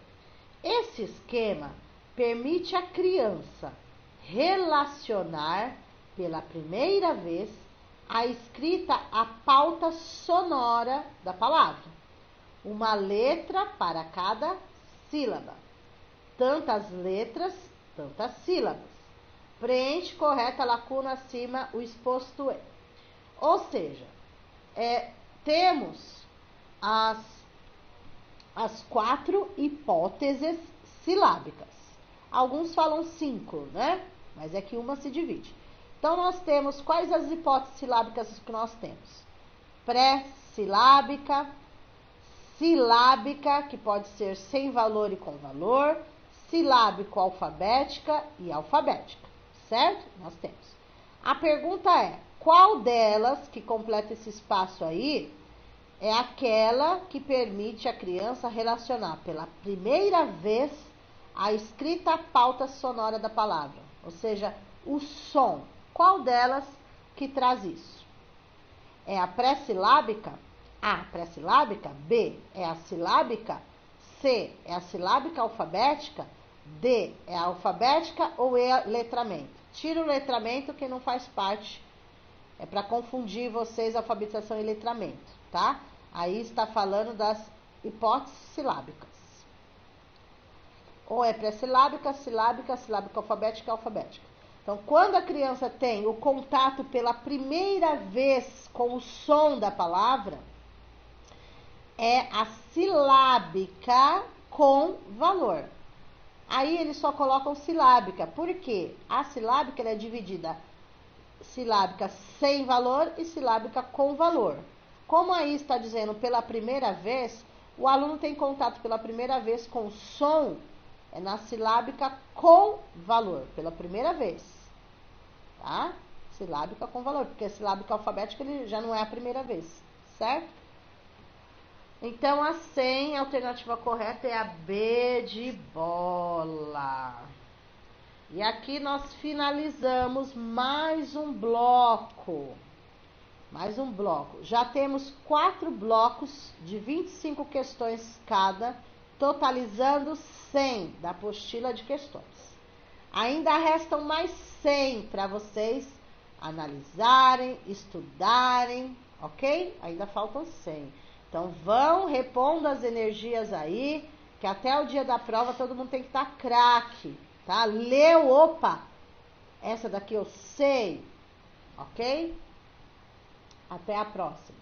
Esse esquema permite à criança relacionar pela primeira vez a escrita à pauta sonora da palavra. Uma letra para cada sílaba. Tantas letras, tantas sílabas. Preenche correta a lacuna acima o exposto é. Ou seja, temos as 4 hipóteses silábicas. Alguns falam 5, né? Mas é que uma se divide. Então, nós temos quais as hipóteses silábicas que nós temos? Pré-silábica, silábica, que pode ser sem valor e com valor, silábico-alfabética e alfabética, certo? Nós temos. A pergunta é, qual delas que completa esse espaço aí é aquela que permite a criança relacionar pela primeira vez a escrita à pauta sonora da palavra, ou seja, o som. Qual delas que traz isso? É a pré-silábica? A, pré-silábica. B, é a silábica. C, é a silábica alfabética. D, é a alfabética ou E, letramento? Tira o letramento que não faz parte. É para confundir vocês, alfabetização e letramento, tá? Aí está falando das hipóteses silábicas. Ou é pré-silábica, silábica, silábica alfabética, alfabética. Então, quando a criança tem o contato pela primeira vez com o som da palavra, é a silábica com valor. Aí eles só colocam silábica. Por quê? A silábica ela é dividida silábica sem valor e silábica com valor. Como aí está dizendo pela primeira vez, o aluno tem contato pela primeira vez com o som, é na silábica com valor, pela primeira vez. Tá? Silábica com valor, porque a silábica alfabética ele já não é a primeira vez, certo? Então, a 100, a alternativa correta é a B de bola. E aqui nós finalizamos mais um bloco. Mais um bloco. Já temos 4 blocos de 25 questões cada, totalizando 100 da apostila de questões. Ainda restam mais 100 para vocês analisarem, estudarem, ok? Ainda faltam 100. Então, vão repondo as energias aí, que até o dia da prova todo mundo tem que estar craque, tá? Leu, opa, essa daqui eu sei, ok? Até a próxima.